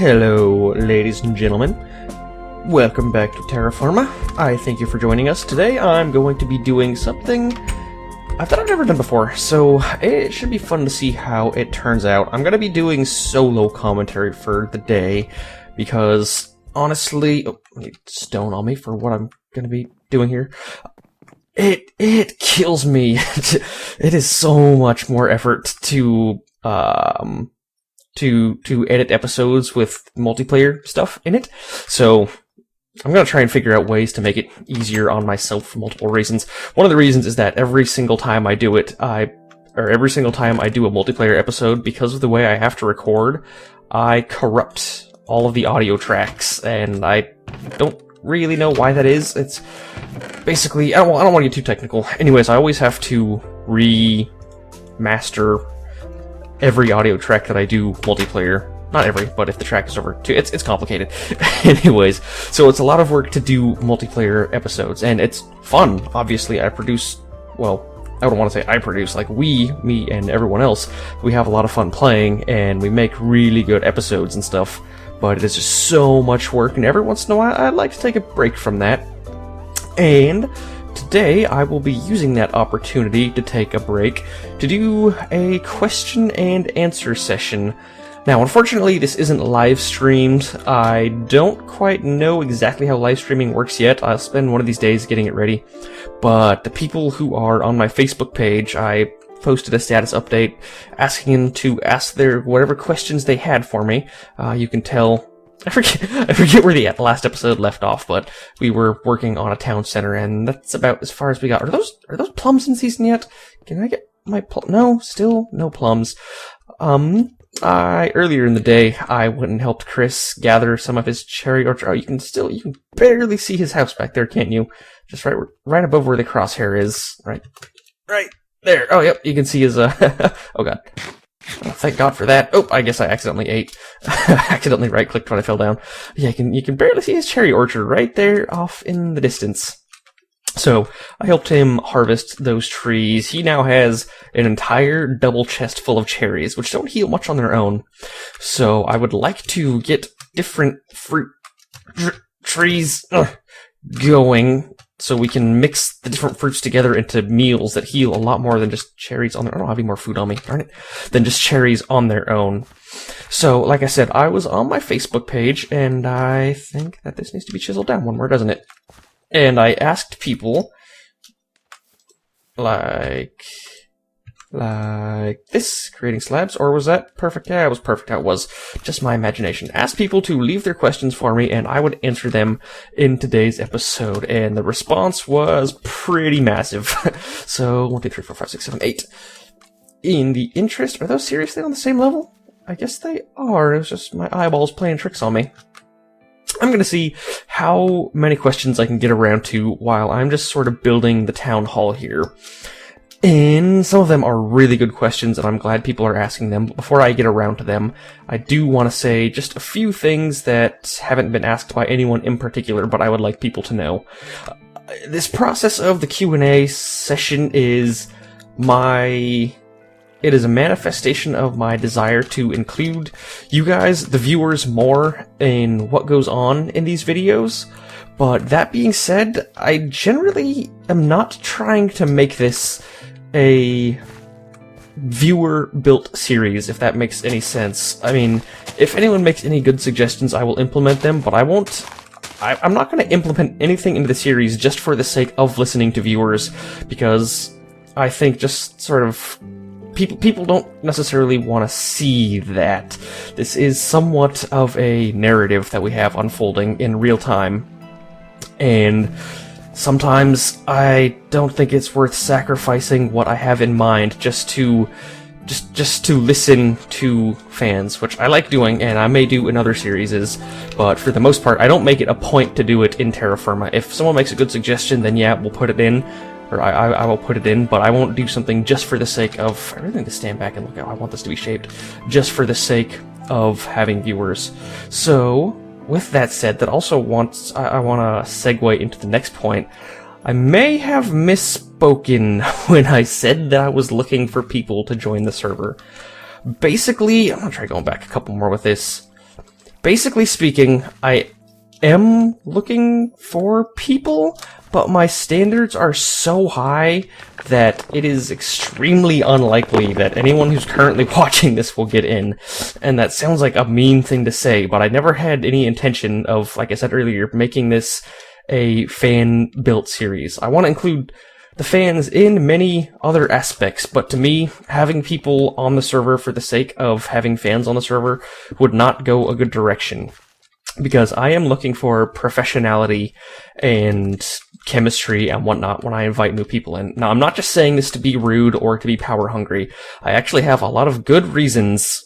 Hello, ladies and gentlemen. Welcome back to Terra Firma. I thank you for joining us. Today I'm going to be doing something that I've never done before, so it should be fun to see how it turns out. I'm going to be doing solo commentary for the day, because honestly... Oh, I need stone on me for what I'm going to be doing here. It kills me. It is so much more effort to edit episodes with multiplayer stuff in it. So I'm going to try and figure out ways to make it easier on myself for multiple reasons. One of the reasons is that every single time I do it, every single time I do a multiplayer episode, because of the way I have to record, I corrupt all of the audio tracks, and I don't really know why that is. It's basically, I don't want to get too technical. Anyways, I always have to remaster every audio track that I do multiplayer. Not every, but if the track is over two, it's complicated. Anyways, so it's a lot of work to do multiplayer episodes, and it's fun. Obviously, I produce, well, I don't want to say I produce, like me and everyone else, we have a lot of fun playing, and we make really good episodes and stuff, but it is just so much work, and every once in a while, I'd like to take a break from that. And today, I will be using that opportunity to take a break to do a question and answer session. Now, unfortunately, this isn't live streamed. I don't quite know exactly how live streaming works yet. I'll spend one of these days getting it ready. But the people who are on my Facebook page, I posted a status update asking them to ask their whatever questions they had for me. You can tell... I forget where the last episode left off, but we were working on a town center, and that's about as far as we got. Are those plums in season yet? Can I get my No, still no plums. Earlier in the day, I went and helped Chris gather some of his cherry orchard. Oh, you can barely see his house back there, can't you? Just right above where the crosshair is. Right there. Oh, yep, you can see his, oh god. Oh, thank God for that. Oh, I guess I accidentally ate. Accidentally right-clicked when I fell down. Yeah, you can barely see his cherry orchard right there off in the distance. So, I helped him harvest those trees. He now has an entire double chest full of cherries, which don't heal much on their own. So, I would like to get different fruit trees going, so we can mix the different fruits together into meals that heal a lot more than just cherries on their own. I don't have any more food on me, darn it. Than just cherries on their own. So, like I said, I was on my Facebook page, and I think that this needs to be chiseled down one more, doesn't it? And I asked people, like this, creating slabs, or was that perfect? Yeah, it was perfect. That was just my imagination. Asked people to leave their questions for me, and I would answer them in today's episode, and the response was pretty massive. So, 1, 2, 3, 4, 5, 6, 7, 8. In the interest, are those seriously on the same level? I guess they are. It was just my eyeballs playing tricks on me. I'm going to see how many questions I can get around to while I'm just sort of building the town hall here. And some of them are really good questions, and I'm glad people are asking them. But before I get around to them, I do want to say just a few things that haven't been asked by anyone in particular, but I would like people to know. This process of the Q&A session is it is a manifestation of my desire to include you guys, the viewers, more in what goes on in these videos. But that being said, I generally am not trying to make this a viewer-built series, if that makes any sense. I mean, if anyone makes any good suggestions, I will implement them, but I won't... I'm not going to implement anything into the series just for the sake of listening to viewers, because I think just sort of... People don't necessarily want to see that. This is somewhat of a narrative that we have unfolding in real time, and sometimes I don't think it's worth sacrificing what I have in mind just to listen to fans, which I like doing, and I may do in other series, but for the most part, I don't make it a point to do it in Terra Firma. If someone makes a good suggestion, then yeah, we'll put it in. Or I will put it in, but I won't do something just for the sake of... I really need to stand back and look at how I want this to be shaped. Just for the sake of having viewers. So, with that said, I want to segue into the next point. I may have misspoken when I said that I was looking for people to join the server. Basically, I'm gonna try going back a couple more with this. basically speaking, I am looking for people, but my standards are so high that it is extremely unlikely that anyone who's currently watching this will get in. And that sounds like a mean thing to say, but I never had any intention of, like I said earlier, making this a fan-built series. I want to include the fans in many other aspects, but to me, having people on the server for the sake of having fans on the server would not go a good direction. Because I am looking for professionality and chemistry and whatnot when I invite new people in. Now, I'm not just saying this to be rude or to be power hungry. I actually have a lot of good reasons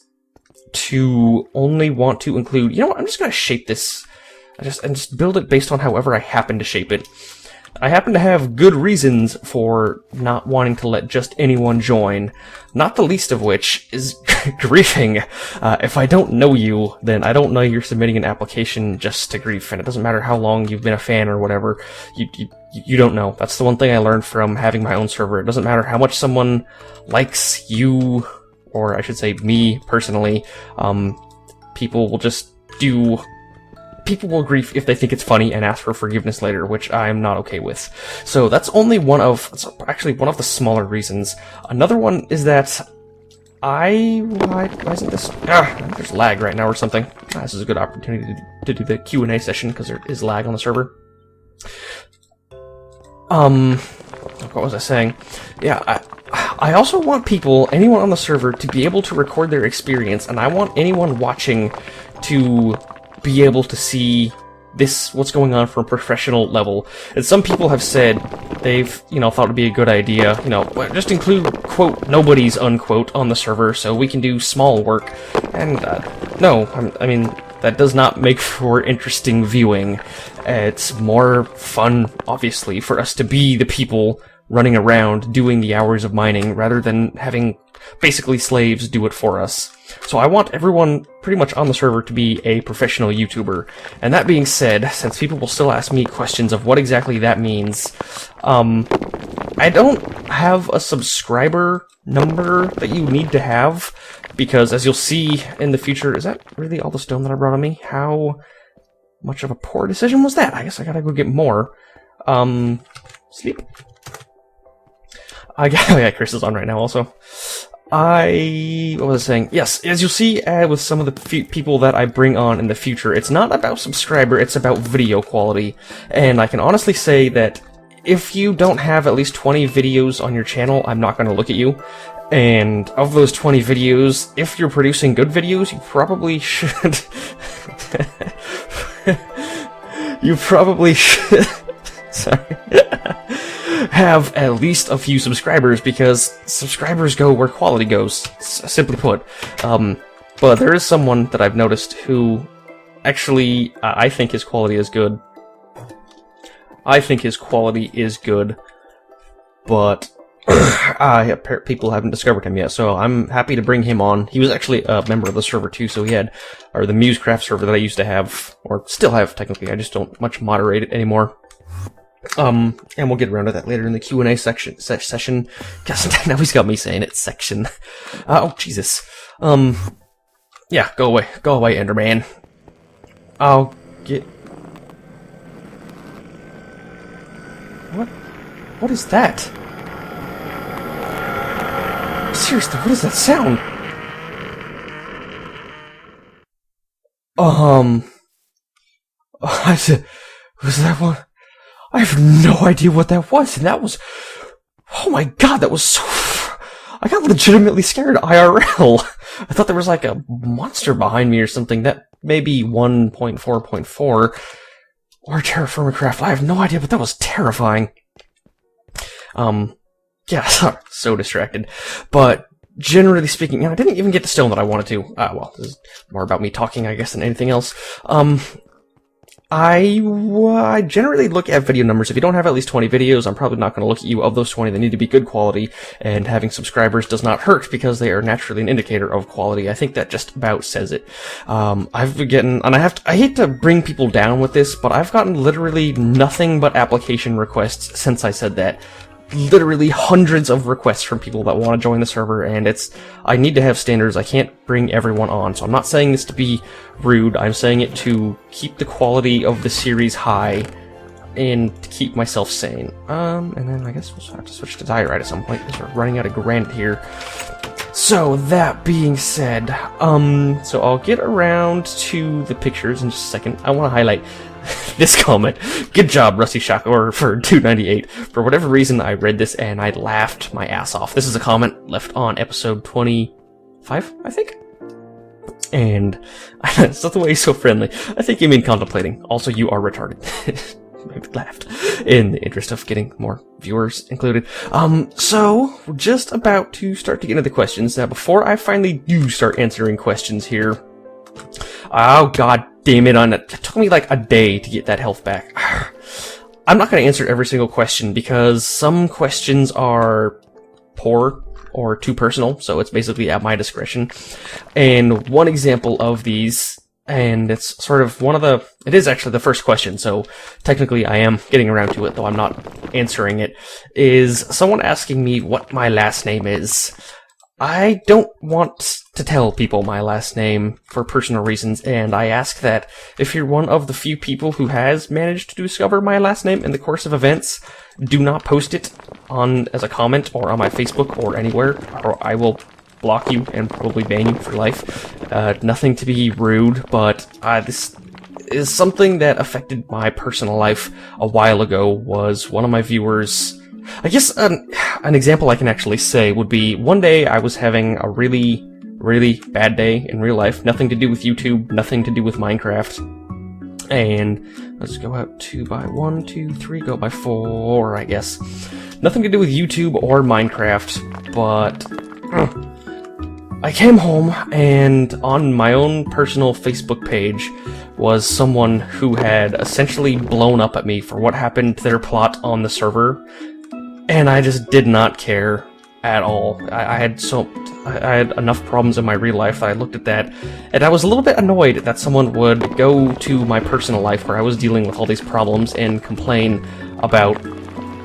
to only want to include... You know what? I'm just going to shape this. And just build it based on however I happen to shape it. I happen to have good reasons for not wanting to let just anyone join, not the least of which is griefing. If I don't know you, then I don't know you're submitting an application just to grief, and it doesn't matter how long you've been a fan or whatever, you don't know. That's the one thing I learned from having my own server. It doesn't matter how much someone likes you, or I should say me personally, people will just do... People will grief if they think it's funny and ask for forgiveness later, which I'm not okay with. So that's only it's actually one of the smaller reasons. Another one is that why isn't this... there's lag right now or something. This is a good opportunity to do the Q&A session, because there is lag on the server. What was I saying? Yeah, I also want anyone on the server, to be able to record their experience, and I want anyone watching to be able to see what's going on from a professional level. And some people have said they've, thought it'd be a good idea, just include, quote, nobodies, unquote, on the server so we can do small work. And, no, I mean, that does not make for interesting viewing. It's more fun, obviously, for us to be the people running around doing the hours of mining rather than having basically slaves do it for us. So I want everyone pretty much on the server to be a professional YouTuber. And that being said, since people will still ask me questions of what exactly that means, I don't have a subscriber number that you need to have, because as you'll see in the future... Is that really all the stone that I brought on me? How much of a poor decision was that? I guess I gotta go get more. Sleep. Yeah, Chris is on right now also. What was I saying? Yes, as you'll see with some of the people that I bring on in the future, it's not about subscriber, it's about video quality. And I can honestly say that if you don't have at least 20 videos on your channel, I'm not going to look at you. And of those 20 videos, if you're producing good videos, you probably should... you probably should... Sorry. Have at least a few subscribers, because subscribers go where quality goes, simply put. But there is someone that I've noticed who actually, I think his quality is good. I think his quality is good, but people haven't discovered him yet, so I'm happy to bring him on. He was actually a member of the server too, so he had, or the Musecraft server that I used to have, or still have technically, I just don't much moderate it anymore. And we'll get around to that later in the Q&A session. Guess now he's got me saying it, section. Oh, Jesus. Yeah, go away, Enderman. I'll get... What is that? Seriously, what is that sound? Was that one? I have no idea what that was, and that was... Oh my god, that was so... I got legitimately scared IRL. I thought there was like a monster behind me or something. That may be 1.4.4 or TerraFirmaCraft. I have no idea, but that was terrifying. Yeah, so distracted. But generally speaking, I didn't even get the stone that I wanted to. Well, this is more about me talking, I guess, than anything else. I generally look at video numbers. If you don't have at least 20 videos, I'm probably not going to look at you. Of those 20, they need to be good quality, and having subscribers does not hurt because they are naturally an indicator of quality. I think that just about says it. I've been getting, and I hate to bring people down with this, but I've gotten literally nothing but application requests since I said that. literally hundreds of requests from people that want to join the server, and I need to have standards. I can't bring everyone on, so I'm not saying this to be rude. I'm saying it to keep the quality of the series high and to keep myself sane. And then I guess we'll have to switch to diorite at some point because we're running out of granite here. So that being said, so I'll get around to the pictures in just a second. I want to highlight this comment. Good job, Rusty Shocker for 298. For whatever reason, I read this and I laughed my ass off. This is a comment left on episode 25, I think. And it's not the way he's so friendly. I think you mean contemplating. Also, you are retarded. Maybe laughed in the interest of getting more viewers included. So we're just about to start to get into the questions. Now, before I finally do start answering questions here, oh god damn it, it took me like a day to get that health back. I'm not going to answer every single question because some questions are poor or too personal, so it's basically at my discretion. And one example of these, and it's sort of it is actually the first question, so technically I am getting around to it, though I'm not answering it, is someone asking me what my last name is. I don't want to tell people my last name for personal reasons, and I ask that if you're one of the few people who has managed to discover my last name in the course of events, do not post it as a comment or on my Facebook or anywhere, or I will block you and probably ban you for life. Nothing to be rude, but this is something that affected my personal life a while ago. Was one of my viewers, I guess an example I can actually say would be one day I was having a really, really bad day in real life. Nothing to do with YouTube, nothing to do with Minecraft. And let's go out 2 by 1, 2, 3, go by 4, I guess. Nothing to do with YouTube or Minecraft, but I came home and on my own personal Facebook page was someone who had essentially blown up at me for what happened to their plot on the server. And I just did not care at all. I had enough problems in my real life that I looked at that, and I was a little bit annoyed that someone would go to my personal life where I was dealing with all these problems and complain about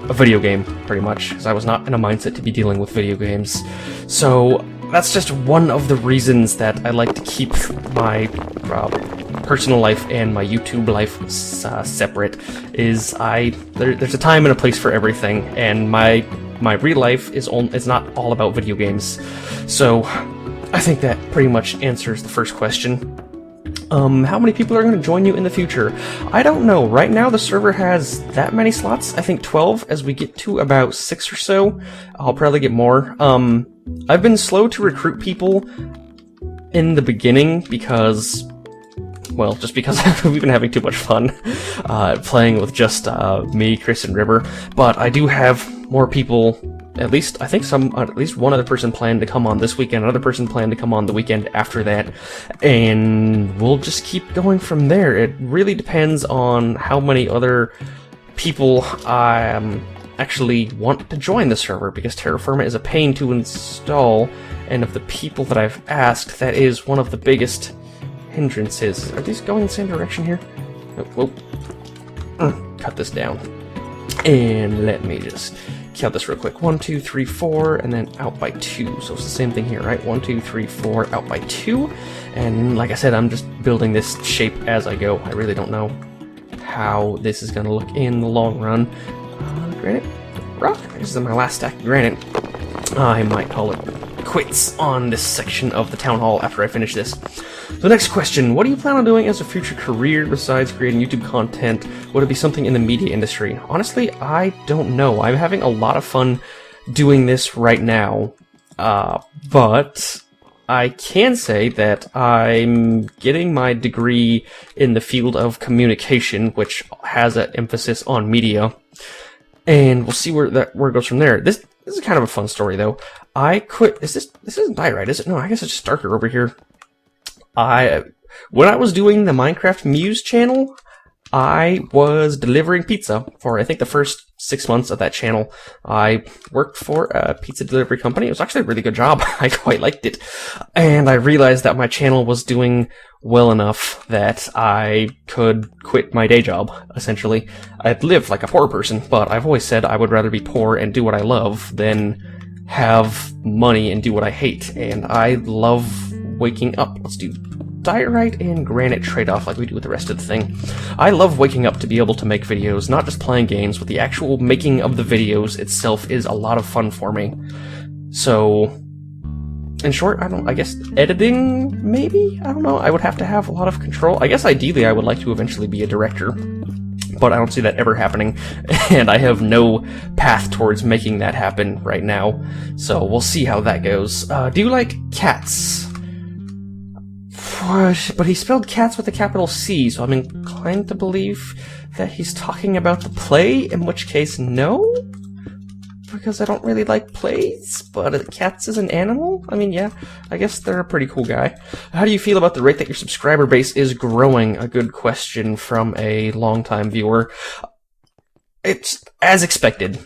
a video game, pretty much, because I was not in a mindset to be dealing with video games. So that's just one of the reasons that I like to keep my personal life and my YouTube life separate. There's a time and a place for everything, and my real life is not all about video games. So I think that pretty much answers the first question. How many people are going to join you in the future? I don't know. Right now the server has that many slots. I think 12. As we get to about 6 or so, I'll probably get more. I've been slow to recruit people in the beginning because, well, just because we've been having too much fun playing with just me, Chris, and River. But I do have more people. At least one other person planned to come on this weekend. Another person planned to come on the weekend after that, and we'll just keep going from there. It really depends on how many other people actually want to join the server, because Terra Firma is a pain to install, and of the people that I've asked, that is one of the biggest hindrances. Are these going in the same direction here? Oh, whoa. Cut this down. And let me just count this real quick. 1, 2, 3, 4, and then out by 2. So it's the same thing here, right? 1, 2, 3, 4, out by 2. And like I said, I'm just building this shape as I go. I really don't know how this is going to look in the long run. Granite, rock. This is my last stack of granite. I might call it quits on this section of the town hall after I finish this. The next question: what do you plan on doing as a future career besides creating YouTube content? Would it be something in the media industry? Honestly, I don't know. I'm having a lot of fun doing this right now, but I can say that I'm getting my degree in the field of communication, which has an emphasis on media, and we'll see where it goes from there. This is kind of a fun story, though. I quit. This isn't diorite, is it? No, I guess it's just darker over here. When I was doing the Minecraft Muse channel, I was delivering pizza for, I think, the first 6 months of that channel. I worked for a pizza delivery company. It was actually a really good job. I quite liked it. And I realized that my channel was doing well enough that I could quit my day job, essentially. I'd live like a poor person, but I've always said I would rather be poor and do what I love than have money and do what I hate, and I love waking up. Let's do diorite and granite trade-off like we do with the rest of the thing. I love waking up to be able to make videos, not just playing games, but the actual making of the videos itself is a lot of fun for me. So, in short, I guess editing, maybe? I don't know, I would have to have a lot of control. I guess ideally I would like to eventually be a director, but I don't see that ever happening, and I have no path towards making that happen right now, so we'll see how that goes. Do you like cats? But he spelled cats with a capital C, so I'm inclined to believe that he's talking about the play, in which case, no? Because I don't really like plays, but cats is an animal? I mean, yeah, I guess they're a pretty cool guy. How do you feel about the rate that your subscriber base is growing? A good question from a longtime viewer. It's as expected.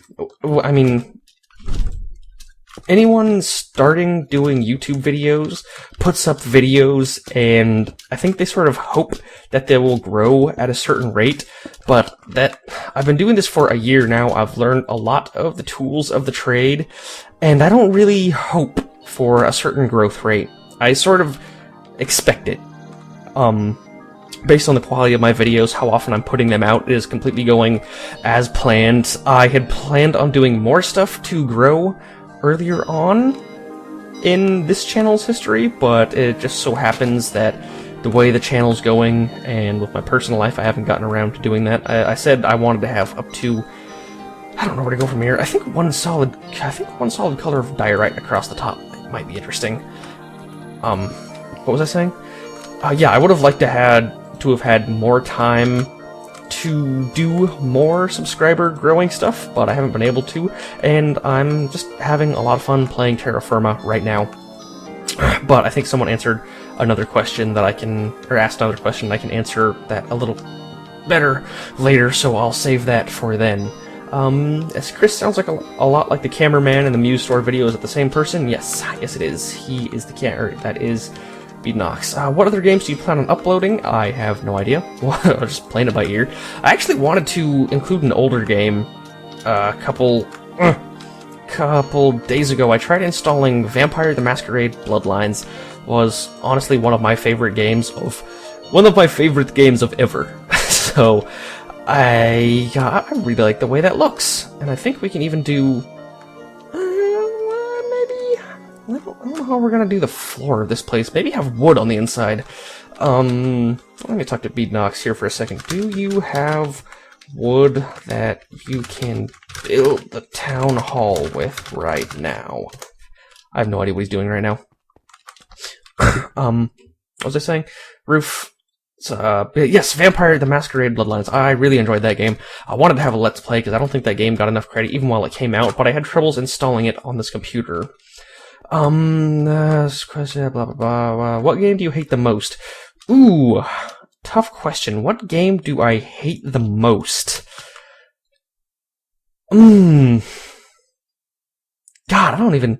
I mean, anyone starting doing YouTube videos puts up videos, and I think they sort of hope that they will grow at a certain rate, but that I've been doing this for a year now. I've learned a lot of the tools of the trade, and I don't really hope for a certain growth rate. I sort of expect it. Based on the quality of my videos, how often I'm putting them out is completely going as planned. I had planned on doing more stuff to grow earlier on in this channel's history, but it just so happens that the way the channel's going, and with my personal life, I haven't gotten around to doing that. I said I wanted to have up to, I don't know where to go from here. I think one solid color of diorite across the top might be interesting. What was I saying? Yeah, I would have liked to have had more time to do more subscriber growing stuff, but I haven't been able to, and I'm just having a lot of fun playing Terra Firma right now. But I think someone answered another question that asked another question, and I can answer that a little better later, so I'll save that for then. As Chris sounds like a lot like the cameraman in the Muse Store video. Is it the same person? Yes, it is. He is the camera. That is Beednox. What other games do you plan on uploading? I have no idea. I'm just playing it by ear. I actually wanted to include an older game. A couple days ago, I tried installing Vampire the Masquerade Bloodlines. Was honestly one of my favorite games of ever. So I really like the way that looks, and I think we can even do. I don't know how we're gonna do the floor of this place. Maybe have wood on the inside. Let me talk to Beednox here for a second. Do you have wood that you can build the town hall with right now? I have no idea what he's doing right now. What was I saying? Roof. Yes, Vampire the Masquerade Bloodlines. I really enjoyed that game. I wanted to have a Let's Play because I don't think that game got enough credit even while it came out, but I had troubles installing it on this computer. Question, blah, blah, blah. What game do you hate the most? Ooh, tough question. What game do I hate the most? God, I don't even...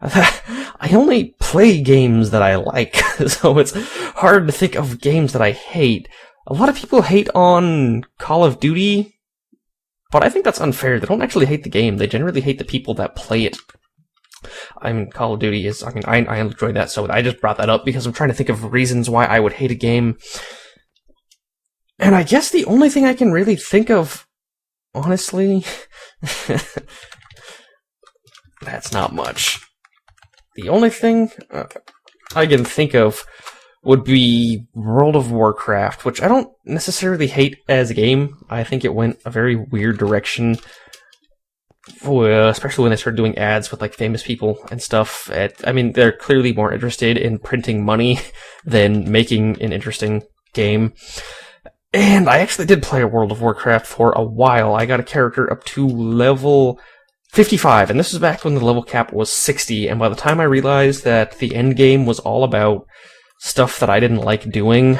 I only play games that I like, so it's hard to think of games that I hate. A lot of people hate on Call of Duty, but I think that's unfair. They don't actually hate the game. They generally hate the people that play it. I mean, Call of Duty is... I enjoy that, so I just brought that up because I'm trying to think of reasons why I would hate a game. And I guess the only thing I can really think of, honestly... that's not much. The only thing I can think of would be World of Warcraft, which I don't necessarily hate as a game. I think it went a very weird direction, especially when they started doing ads with like famous people and stuff. I mean, they're clearly more interested in printing money than making an interesting game. And I actually did play World of Warcraft for a while. I got a character up to level 55, and this was back when the level cap was 60, and by the time I realized that the end game was all about stuff that I didn't like doing,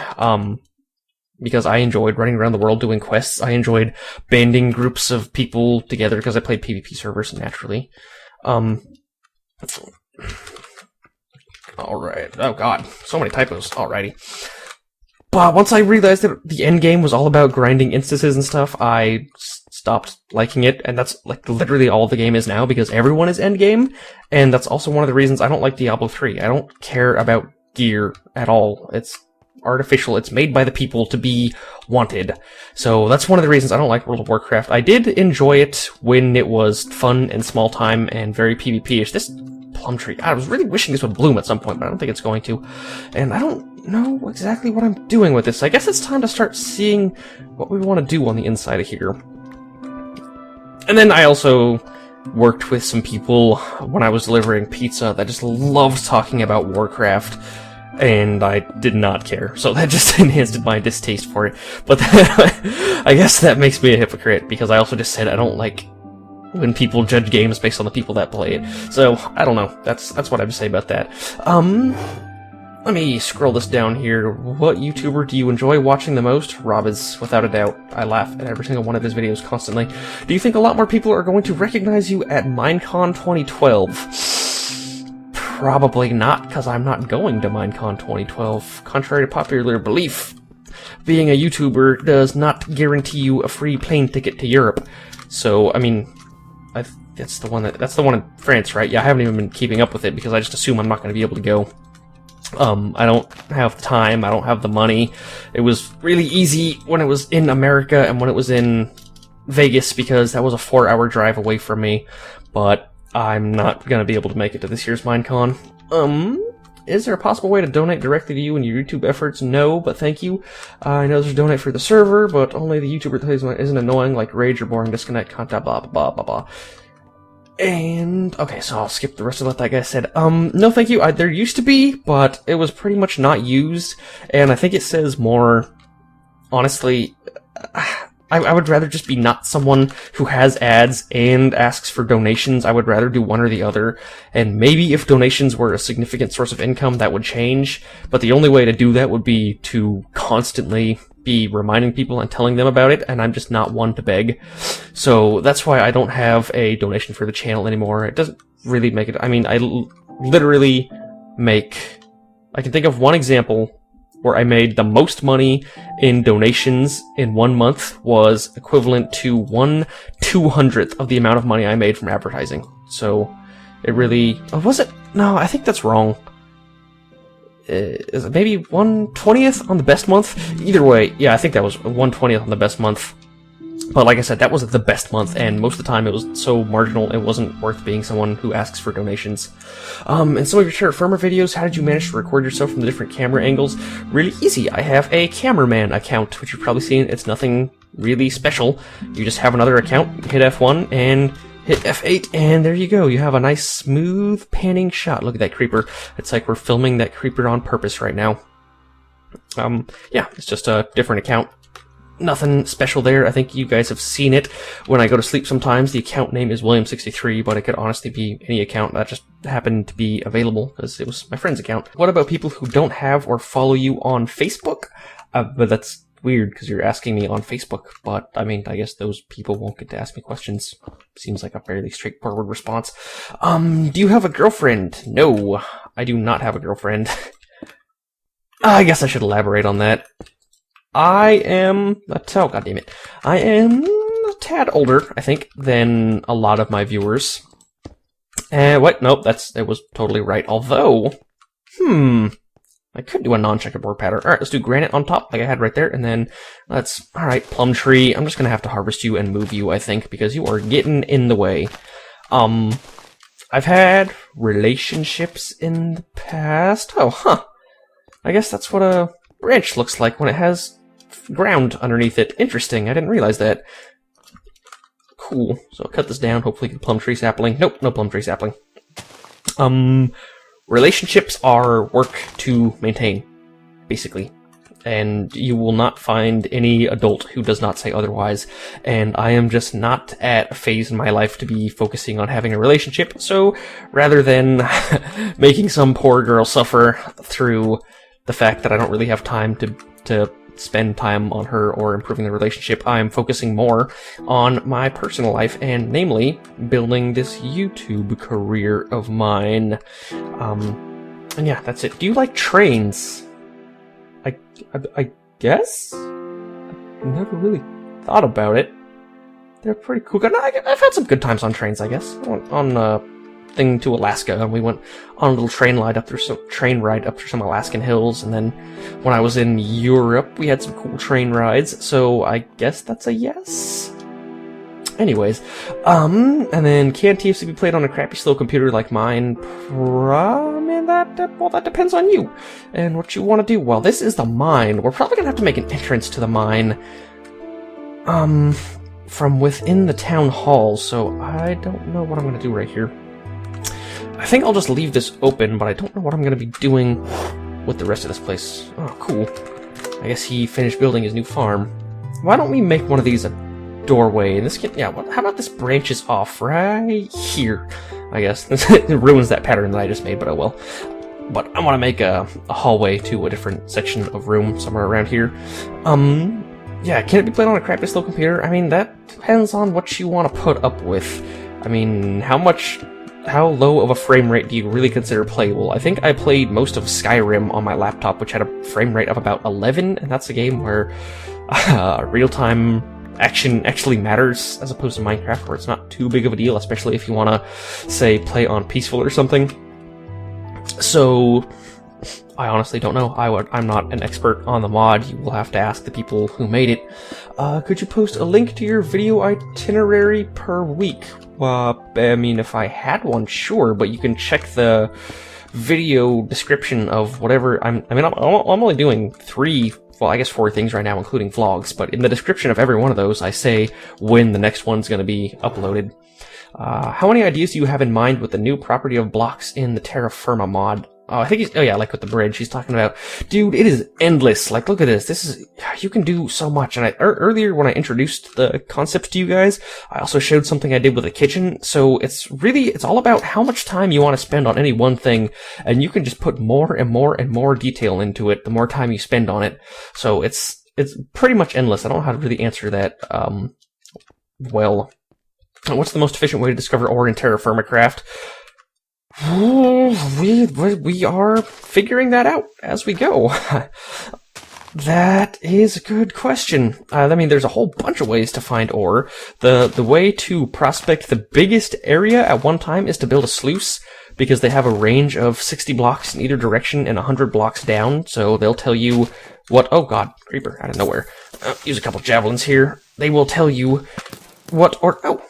because I enjoyed running around the world doing quests, I enjoyed banding groups of people together, because I played PvP servers, naturally. Alright, oh god, so many typos, alrighty. But once I realized that the end game was all about grinding instances and stuff, I stopped liking it, and that's like literally all the game is now, because everyone is end game, and that's also one of the reasons I don't like Diablo 3. I don't care about gear at all. It's artificial. It's made by the people to be wanted. So that's one of the reasons I don't like World of Warcraft. I did enjoy it when it was fun and small time and very PvP-ish. This plum tree, I was really wishing this would bloom at some point, but I don't think it's going to. And I don't know exactly what I'm doing with this. I guess it's time to start seeing what we want to do on the inside of here. And then I also worked with some people when I was delivering pizza that just loved talking about Warcraft, and I did not care, so that just enhanced my distaste for it. But I guess that makes me a hypocrite, because I also just said I don't like when people judge games based on the people that play it. So, I don't know, that's what I have to say about that. Let me scroll this down here. What YouTuber do you enjoy watching the most? Rob is, without a doubt. I laugh at every single one of his videos constantly. Do you think a lot more people are going to recognize you at Minecon 2012? Probably not, because I'm not going to Minecon 2012. Contrary to popular belief, being a YouTuber does not guarantee you a free plane ticket to Europe. So, I mean, that's the one in France, right? Yeah, I haven't even been keeping up with it, because I just assume I'm not going to be able to go. I don't have the time, I don't have the money. It was really easy when it was in America and when it was in Vegas, because that was a 4-hour drive away from me, but I'm not gonna be able to make it to this year's Minecon. Is there a possible way to donate directly to you and your YouTube efforts? No, but thank you. I know there's a donate for the server, but only the YouTuber that plays isn't annoying, like rage or boring, disconnect, contact, blah, blah, blah, blah. And, okay, so I'll skip the rest of what that guy said. No thank you. There used to be, but it was pretty much not used, and I think it says more, honestly, I would rather just be not someone who has ads and asks for donations. I would rather do one or the other, and maybe if donations were a significant source of income, that would change, but the only way to do that would be to constantly be reminding people and telling them about it, and I'm just not one to beg. So that's why I don't have a donation for the channel anymore. It doesn't really make it... I mean, I literally make... I can think of one example where I made the most money in donations in 1 month was equivalent to 1/200th of the amount of money I made from advertising. So it really... Oh, was it? No, I think that's wrong. Is it maybe 1/20th on the best month? Either way, yeah, I think that was 1/20th on the best month. But like I said, that was the best month, and most of the time it was so marginal it wasn't worth being someone who asks for donations. In some of your Terra Firma videos, how did you manage to record yourself from the different camera angles? Really easy. I have a cameraman account, which you've probably seen. It's nothing really special. You just have another account, hit F1, and hit F8, and there you go. You have a nice, smooth, panning shot. Look at that creeper. It's like we're filming that creeper on purpose right now. Yeah, it's just a different account. Nothing special there. I think you guys have seen it when I go to sleep sometimes. The account name is William63, but it could honestly be any account that just happened to be available because it was my friend's account. What about people who don't have or follow you on Facebook? But that's weird because you're asking me on Facebook, but I mean, I guess those people won't get to ask me questions. Seems like a fairly straightforward response. Do you have a girlfriend? No, I do not have a girlfriend. I guess I should elaborate on that. I am a goddammit. I am a tad older, I think, than a lot of my viewers. What? Nope, it was totally right. Although, I could do a non-checkerboard pattern. Alright, let's do granite on top, like I had right there, and then alright, plum tree. I'm just gonna have to harvest you and move you, I think, because you are getting in the way. I've had relationships in the past. Oh, huh. I guess that's what a branch looks like when it has ground underneath it. Interesting, I didn't realize that. Cool, so I'll cut this down, hopefully get a plum tree sapling. Nope, no plum tree sapling. Relationships are work to maintain, basically. And you will not find any adult who does not say otherwise. And I am just not at a phase in my life to be focusing on having a relationship, so rather than making some poor girl suffer through the fact that I don't really have time to spend time on her or improving the relationship, I'm focusing more on my personal life, and namely, building this YouTube career of mine. And yeah, that's it. Do you like trains? I guess? I never really thought about it. They're pretty cool. I've had some good times on trains, I guess. I went on a thing to Alaska, and we went on a little train ride up through some Alaskan hills, and then when I was in Europe, we had some cool train rides, so I guess that's a yes? Anyways, and then can TFC be played on a crappy slow computer like mine? Man, that depends on you, and what you want to do. Well, this is the mine. We're probably gonna have to make an entrance to the mine, from within the town hall, so I don't know what I'm gonna do right here. I think I'll just leave this open, but I don't know what I'm gonna be doing with the rest of this place. Oh, cool. I guess he finished building his new farm. Why don't we make one of these a doorway? And this can, yeah, how about this branches off right here? I guess. It ruins that pattern that I just made, but oh well. But I want to make a hallway to a different section of room somewhere around here. Yeah, can it be played on a crappy slow computer? I mean, that depends on what you want to put up with. I mean, how low of a frame rate do you really consider playable? I think I played most of Skyrim on my laptop, which had a frame rate of about 11, and that's a game where real-time action actually matters, as opposed to Minecraft, where it's not too big of a deal, especially if you want to, say, play on peaceful or something. So I honestly don't know. I'm not an expert on the mod. You will have to ask the people who made it. Could you post a link to your video itinerary per week? I mean, if I had one, sure, but you can check the video description of whatever. I'm only doing 4 things right now, including vlogs, but in the description of every one of those, I say when the next one's going to be uploaded. How many ideas do you have in mind with the new property of blocks in the Terra Firma mod? Oh, I think like with the bridge, he's talking about, dude, it is endless. Like, look at this. You can do so much. And earlier when I introduced the concept to you guys, I also showed something I did with the kitchen. So it's all about how much time you want to spend on any one thing. And you can just put more and more and more detail into it the more time you spend on it. So it's pretty much endless. I don't know how to really answer that, well. What's the most efficient way to discover ore in TerraFirmaCraft? We are figuring that out as we go. That is a good question. I mean, there's a whole bunch of ways to find ore. The way to prospect the biggest area at one time is to build a sluice, because they have a range of 60 blocks in either direction and 100 blocks down, so they'll tell you what... Oh god, creeper out of nowhere. Use a couple javelins here. They will tell you what ore... Oh,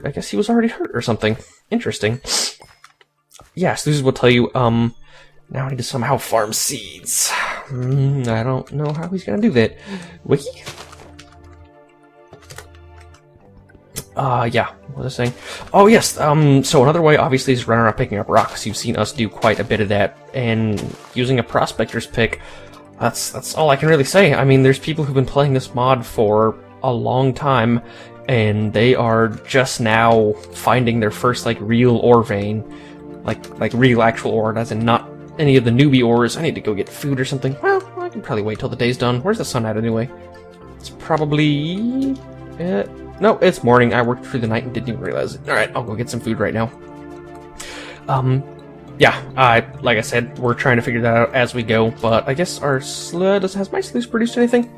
I guess he was already hurt or something. Interesting. Yes, this will tell you, now I need to somehow farm seeds. I don't know how he's gonna do that. Wiki? Yeah, what was I saying? Oh, yes, so another way, obviously, is running around picking up rocks. You've seen us do quite a bit of that, and using a prospector's pick, that's all I can really say. I mean, there's people who've been playing this mod for a long time, and they are just now finding their first, like, real ore vein. Like real actual ore, as in not any of the newbie ores. I need to go get food or something. Well, I can probably wait till the day's done. Where's the sun at anyway? It's probably... no, it's morning. I worked through the night and didn't even realize it. Alright, I'll go get some food right now. Yeah, like I said, we're trying to figure that out as we go, but I guess our has my sluice produced anything?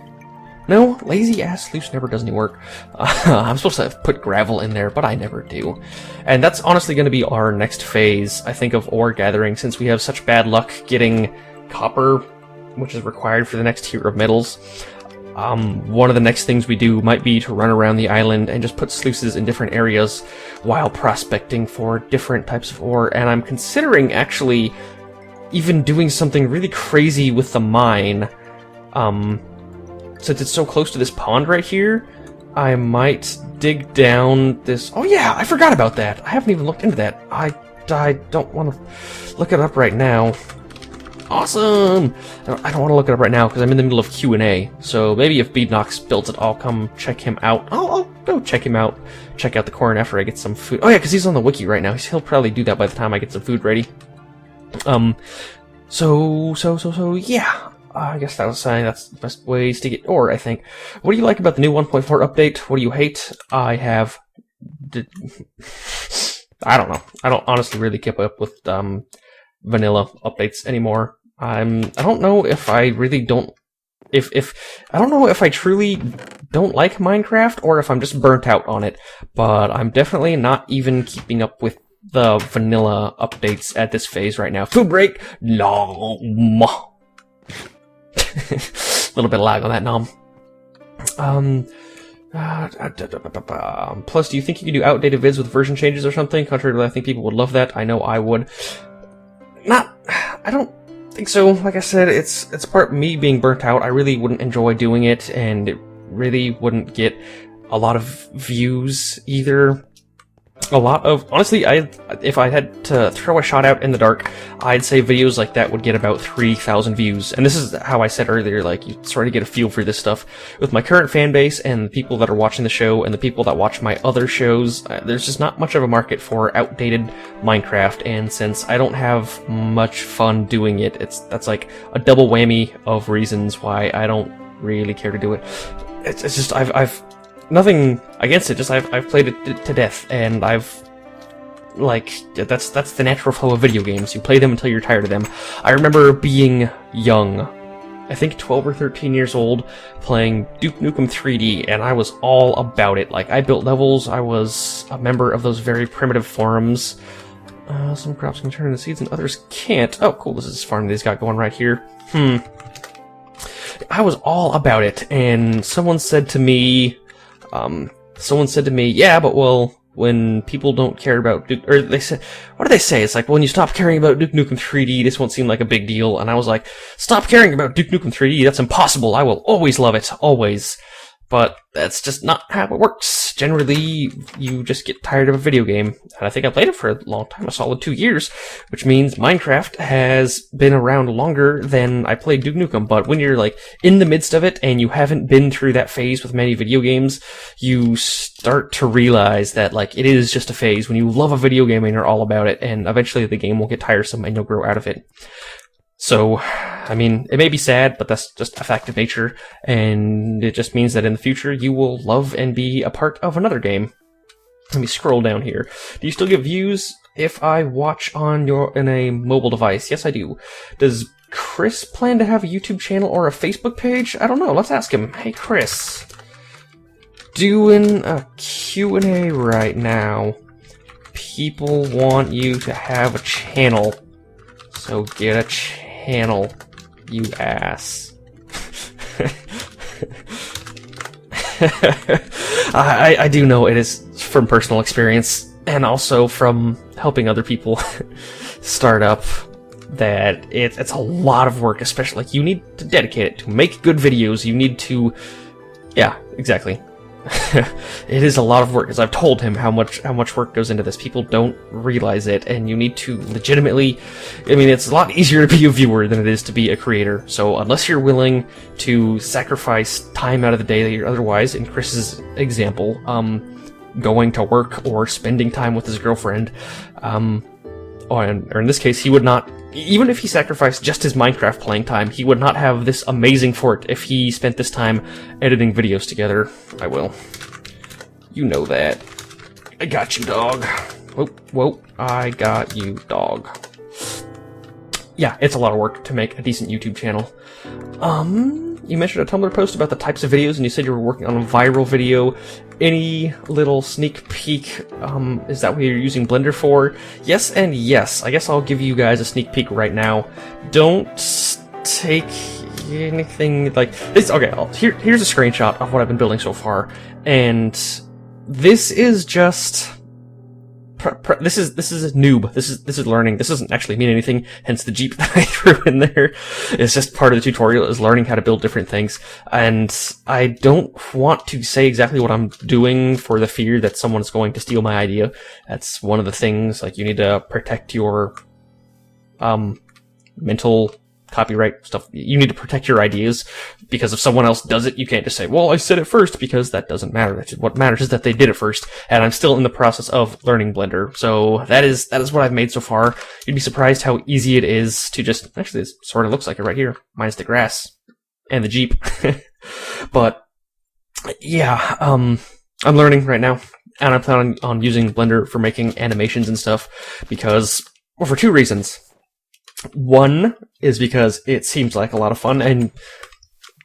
No, lazy-ass sluice never does any work. I'm supposed to put gravel in there, but I never do. And that's honestly going to be our next phase, I think, of ore gathering, since we have such bad luck getting copper, which is required for the next tier of metals. One of the next things we do might be to run around the island and just put sluices in different areas while prospecting for different types of ore, and I'm considering, actually, even doing something really crazy with the mine. Since it's so close to this pond right here, I might dig down this... Oh yeah, I forgot about that. I haven't even looked into that. I don't want to look it up right now. Awesome! I don't want to look it up right now because I'm in the middle of Q&A. So maybe if Beednox builds it, I'll come check him out. I'll go check him out. Check out the corn after I get some food. Oh yeah, because he's on the wiki right now. He'll probably do that by the time I get some food ready. So yeah. I guess that was saying that's the best ways to get ore, I think. What do you like about the new 1.4 update? What do you hate? I don't know. I don't honestly really keep up with vanilla updates anymore. I don't know if I really don't if I don't know if I truly don't like Minecraft or if I'm just burnt out on it, but I'm definitely not even keeping up with the vanilla updates at this phase right now. Food break! Nom! Little bit of lag on that nom. Plus, do you think you could do outdated vids with version changes or something? Contrary to what I think people would love that. I know I would. I don't think so. Like I said, it's part me being burnt out. I really wouldn't enjoy doing it, and it really wouldn't get a lot of views either. Honestly, if I had to throw a shot out in the dark, I'd say videos like that would get about 3,000 views. And this is how I said earlier, like, you sort of get a feel for this stuff. With my current fan base and the people that are watching the show and the people that watch my other shows, there's just not much of a market for outdated Minecraft, and since I don't have much fun doing it, that's like a double whammy of reasons why I don't really care to do it. It's just, I've nothing against it, just I've played it to death, and that's the natural flow of video games. You play them until you're tired of them. I remember being young, I think 12 or 13 years old, playing Duke Nukem 3D, and I was all about it. Like, I built levels, I was a member of those very primitive forums. Some crops can turn into seeds and others can't. Oh, cool, this is this farm they've got going right here. I was all about it, and someone said to me, yeah, but well, when people don't care about Duke, or they said, what do they say? It's like, when you stop caring about Duke Nukem 3D, this won't seem like a big deal. And I was like, stop caring about Duke Nukem 3D, that's impossible, I will always love it, always. But that's just not how it works. Generally, you just get tired of a video game. And I think I played it for a long time, a solid 2 years, which means Minecraft has been around longer than I played Duke Nukem. But when you're like in the midst of it and you haven't been through that phase with many video games, you start to realize that like it is just a phase when you love a video game and you're all about it, and eventually the game will get tiresome and you'll grow out of it. So, I mean, it may be sad, but that's just a fact of nature, and it just means that in the future you will love and be a part of another game. Let me scroll down here. Do you still get views if I watch on in a mobile device? Yes, I do. Does Chris plan to have a YouTube channel or a Facebook page? I don't know. Let's ask him. Hey, Chris. Doing a Q&A right now. People want you to have a channel, so get a channel, you ass. I do know it is from personal experience, and also from helping other people start up, that it's a lot of work, especially, like, you need to dedicate it to make good videos. You need to, yeah, exactly. It is a lot of work, as I've told him how much work goes into this. People don't realize it, and you need to legitimately, I mean, it's a lot easier to be a viewer than it is to be a creator. So unless you're willing to sacrifice time out of the day that you're otherwise, in Chris's example, going to work or spending time with his girlfriend, or in this case, he would not, even if he sacrificed just his Minecraft playing time, he would not have this amazing fort if he spent this time editing videos together. I will. You know that. I got you, dog. Whoa, I got you, dog. Yeah, it's a lot of work to make a decent YouTube channel. You mentioned a Tumblr post about the types of videos, and you said you were working on a viral video. Any little sneak peek? Is that what you're using Blender for? Yes and yes. I guess I'll give you guys a sneak peek right now. Don't take anything like this. Okay, here's a screenshot of what I've been building so far, and this is just this is a noob. This is learning. This doesn't actually mean anything. Hence the Jeep that I threw in there. It's just part of the tutorial is learning how to build different things. And I don't want to say exactly what I'm doing for the fear that someone's going to steal my idea. That's one of the things. Like, you need to protect your mental copyright stuff. You need to protect your ideas, because if someone else does it, you can't just say, well, I said it first, because that doesn't matter. What matters is that they did it first, and I'm still in the process of learning Blender. So that is what I've made so far. You'd be surprised how easy it is to just, actually, this sort of looks like it right here, minus the grass and the Jeep. But yeah, I'm learning right now, and I plan on using Blender for making animations and stuff, because, well, for two reasons. One is because it seems like a lot of fun, and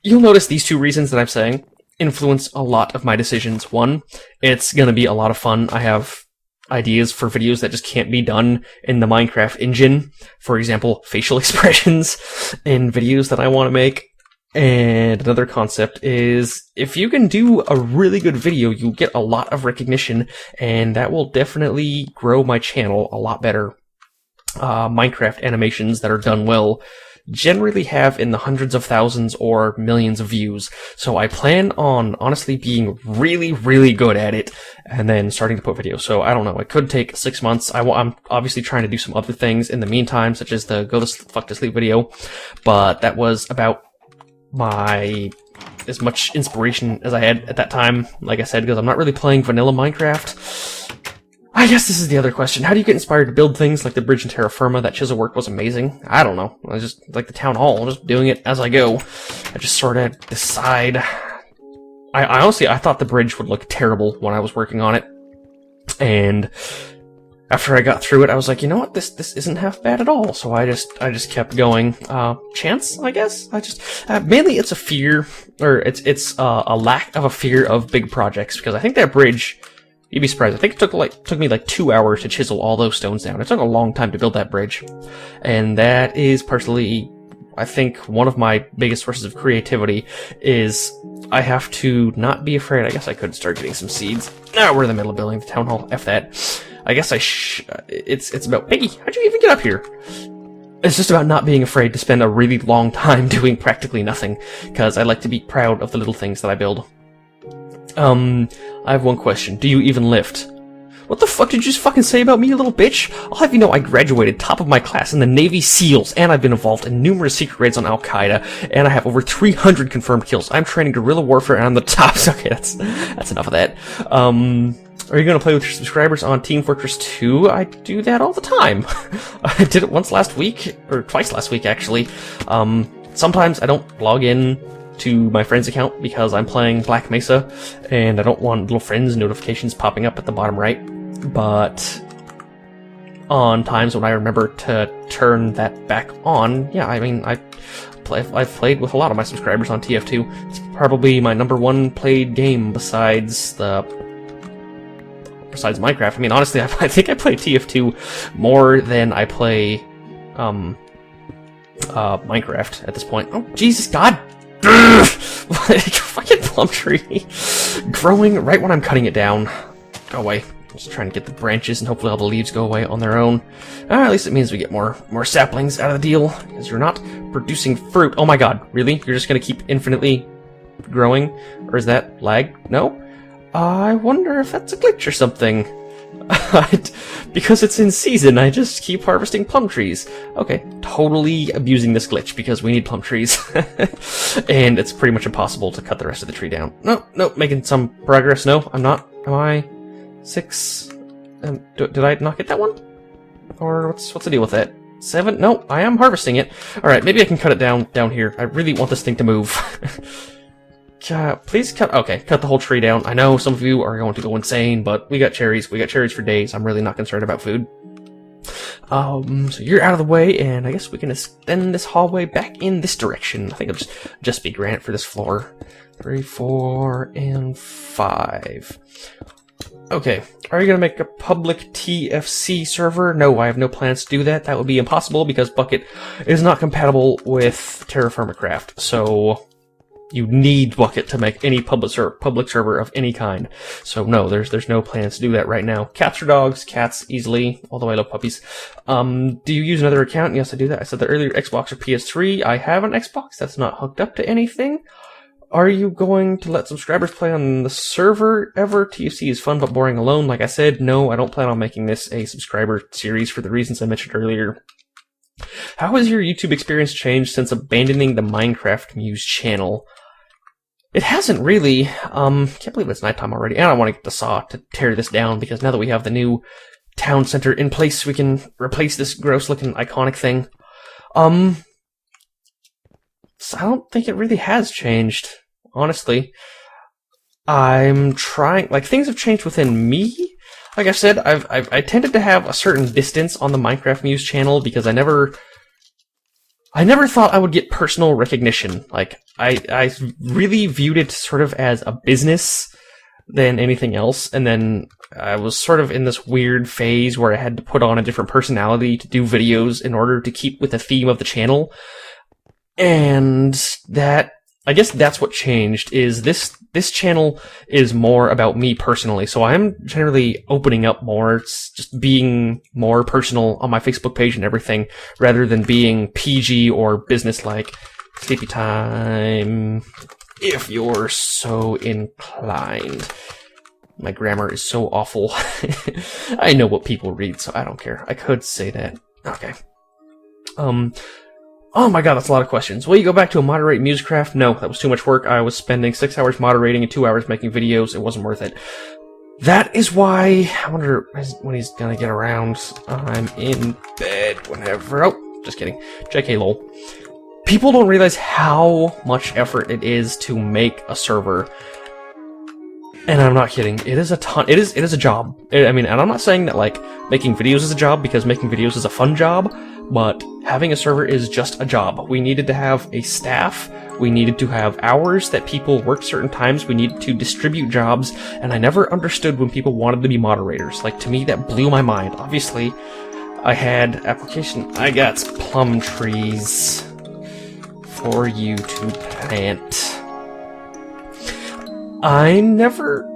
you'll notice these two reasons that I'm saying influence a lot of my decisions. One, it's gonna be a lot of fun. I have ideas for videos that just can't be done in the Minecraft engine. For example, facial expressions in videos that I want to make. And another concept is, if you can do a really good video, you get a lot of recognition, and that will definitely grow my channel a lot better. Minecraft animations that are done well generally have in the hundreds of thousands or millions of views, so I plan on honestly being really, really good at it, and then starting to put videos. So I don't know, it could take 6 months. I'm obviously trying to do some other things in the meantime, such as the go to fuck to sleep video, but that was about as much inspiration as I had at that time, like I said, because I'm not really playing vanilla Minecraft. I guess this is the other question. How do you get inspired to build things like the bridge in Terra Firma? That chisel work was amazing. I don't know. I just like the town hall. I'm just doing it as I go. I just sort of decide. I honestly, I thought the bridge would look terrible when I was working on it. And after I got through it, I was like, you know what? This isn't half bad at all. So I just kept going. Chance, I guess. Mainly it's a fear, or it's a lack of a fear of big projects, because I think that bridge, you'd be surprised. I think it took me like 2 hours to chisel all those stones down. It took a long time to build that bridge. And that is personally, I think, one of my biggest sources of creativity is I have to not be afraid. I guess I could start getting some seeds. Now we're in the middle of building the town hall. F that. I guess it's about, Peggy, how'd you even get up here? It's just about not being afraid to spend a really long time doing practically nothing, because I like to be proud of the little things that I build. I have one question. Do you even lift? What the fuck did you just fucking say about me, you little bitch? I'll have you know I graduated top of my class in the Navy SEALs, and I've been involved in numerous secret raids on Al-Qaeda, and I have over 300 confirmed kills. I'm training guerrilla warfare, and I'm the top. Okay, that's enough of that. Are you going to play with your subscribers on Team Fortress 2? I do that all the time. I did it once last week, or twice last week, actually. Sometimes I don't log in to my friend's account because I'm playing Black Mesa, and I don't want little friends notifications popping up at the bottom right. But on times when I remember to turn that back on, yeah, I mean, I've played with a lot of my subscribers on TF2. It's probably my #1 played game besides Minecraft. I mean, honestly, I think I play TF2 more than I play Minecraft at this point. Oh, Jesus God! Fucking plum tree growing right when I'm cutting it down. Go away. I'm just trying to get the branches, and hopefully all the leaves go away on their own. At least it means we get more saplings out of the deal, because you're not producing fruit. Oh my god, really? You're just gonna keep infinitely growing? Or is that lag? No? I wonder if that's a glitch or something. Because it's in season, I just keep harvesting plum trees. Okay, totally abusing this glitch because we need plum trees. And it's pretty much impossible to cut the rest of the tree down. No, making some progress. No, I'm not. Am I 6? Did I not get that one? Or what's the deal with that? 7? No, I am harvesting it. Alright, maybe I can cut it down here. I really want this thing to move. Please cut. Okay, cut the whole tree down. I know some of you are going to go insane, but we got cherries. We got cherries for days. I'm really not concerned about food. So you're out of the way, and I guess we can extend this hallway back in this direction. I think it'll just be granite for this floor. 3, 4, and 5. Okay, are you gonna make a public TFC server? No, I have no plans to do that. That would be impossible because Bucket is not compatible with TerraFirmaCraft. So you need Bucket to make any public server of any kind. So no, there's no plans to do that right now. Cats or dogs? Cats, easily. Although I love puppies. Do you use another account? Yes, I do that. I said that earlier, Xbox or PS3. I have an Xbox that's not hooked up to anything. Are you going to let subscribers play on the server ever? TFC is fun but boring alone. Like I said, no, I don't plan on making this a subscriber series for the reasons I mentioned earlier. How has your YouTube experience changed since abandoning the Minecraft Muse channel? It hasn't really. Can't believe it's nighttime already. And I want to get the saw to tear this down because now that we have the new town center in place, we can replace this gross-looking iconic thing. So I don't think it really has changed, honestly. I'm trying, like, things have changed within me. Like I said, I tended to have a certain distance on the Minecraft Muse channel because I I never thought I would get personal recognition. Like, I really viewed it sort of as a business than anything else, and then I was sort of in this weird phase where I had to put on a different personality to do videos in order to keep with the theme of the channel, and that, I guess that's what changed, is this channel is more about me personally, so I'm generally opening up more. It's just being more personal on my Facebook page and everything, rather than being PG or business-like. Sleepy time, if you're so inclined. My grammar is so awful. I know what people read, so I don't care. I could say that. Okay. Oh my god, that's a lot of questions. Will you go back to a moderate musicraft? No, that was too much work. I was spending 6 hours moderating and 2 hours making videos. It wasn't worth it. That is why, I wonder when he's gonna get around. I'm in bed whenever. Oh, just kidding. JK lol. People don't realize how much effort it is to make a server. And I'm not kidding. It is a ton. It is a job. I mean, and I'm not saying that, like, making videos is a job, because making videos is a fun job, but having a server is just a job. We needed to have a staff. We needed to have hours that people work certain times. We needed to distribute jobs, and I never understood when people wanted to be moderators. Like, to me, that blew my mind. Obviously, I had application. I got plum trees for you to plant. I never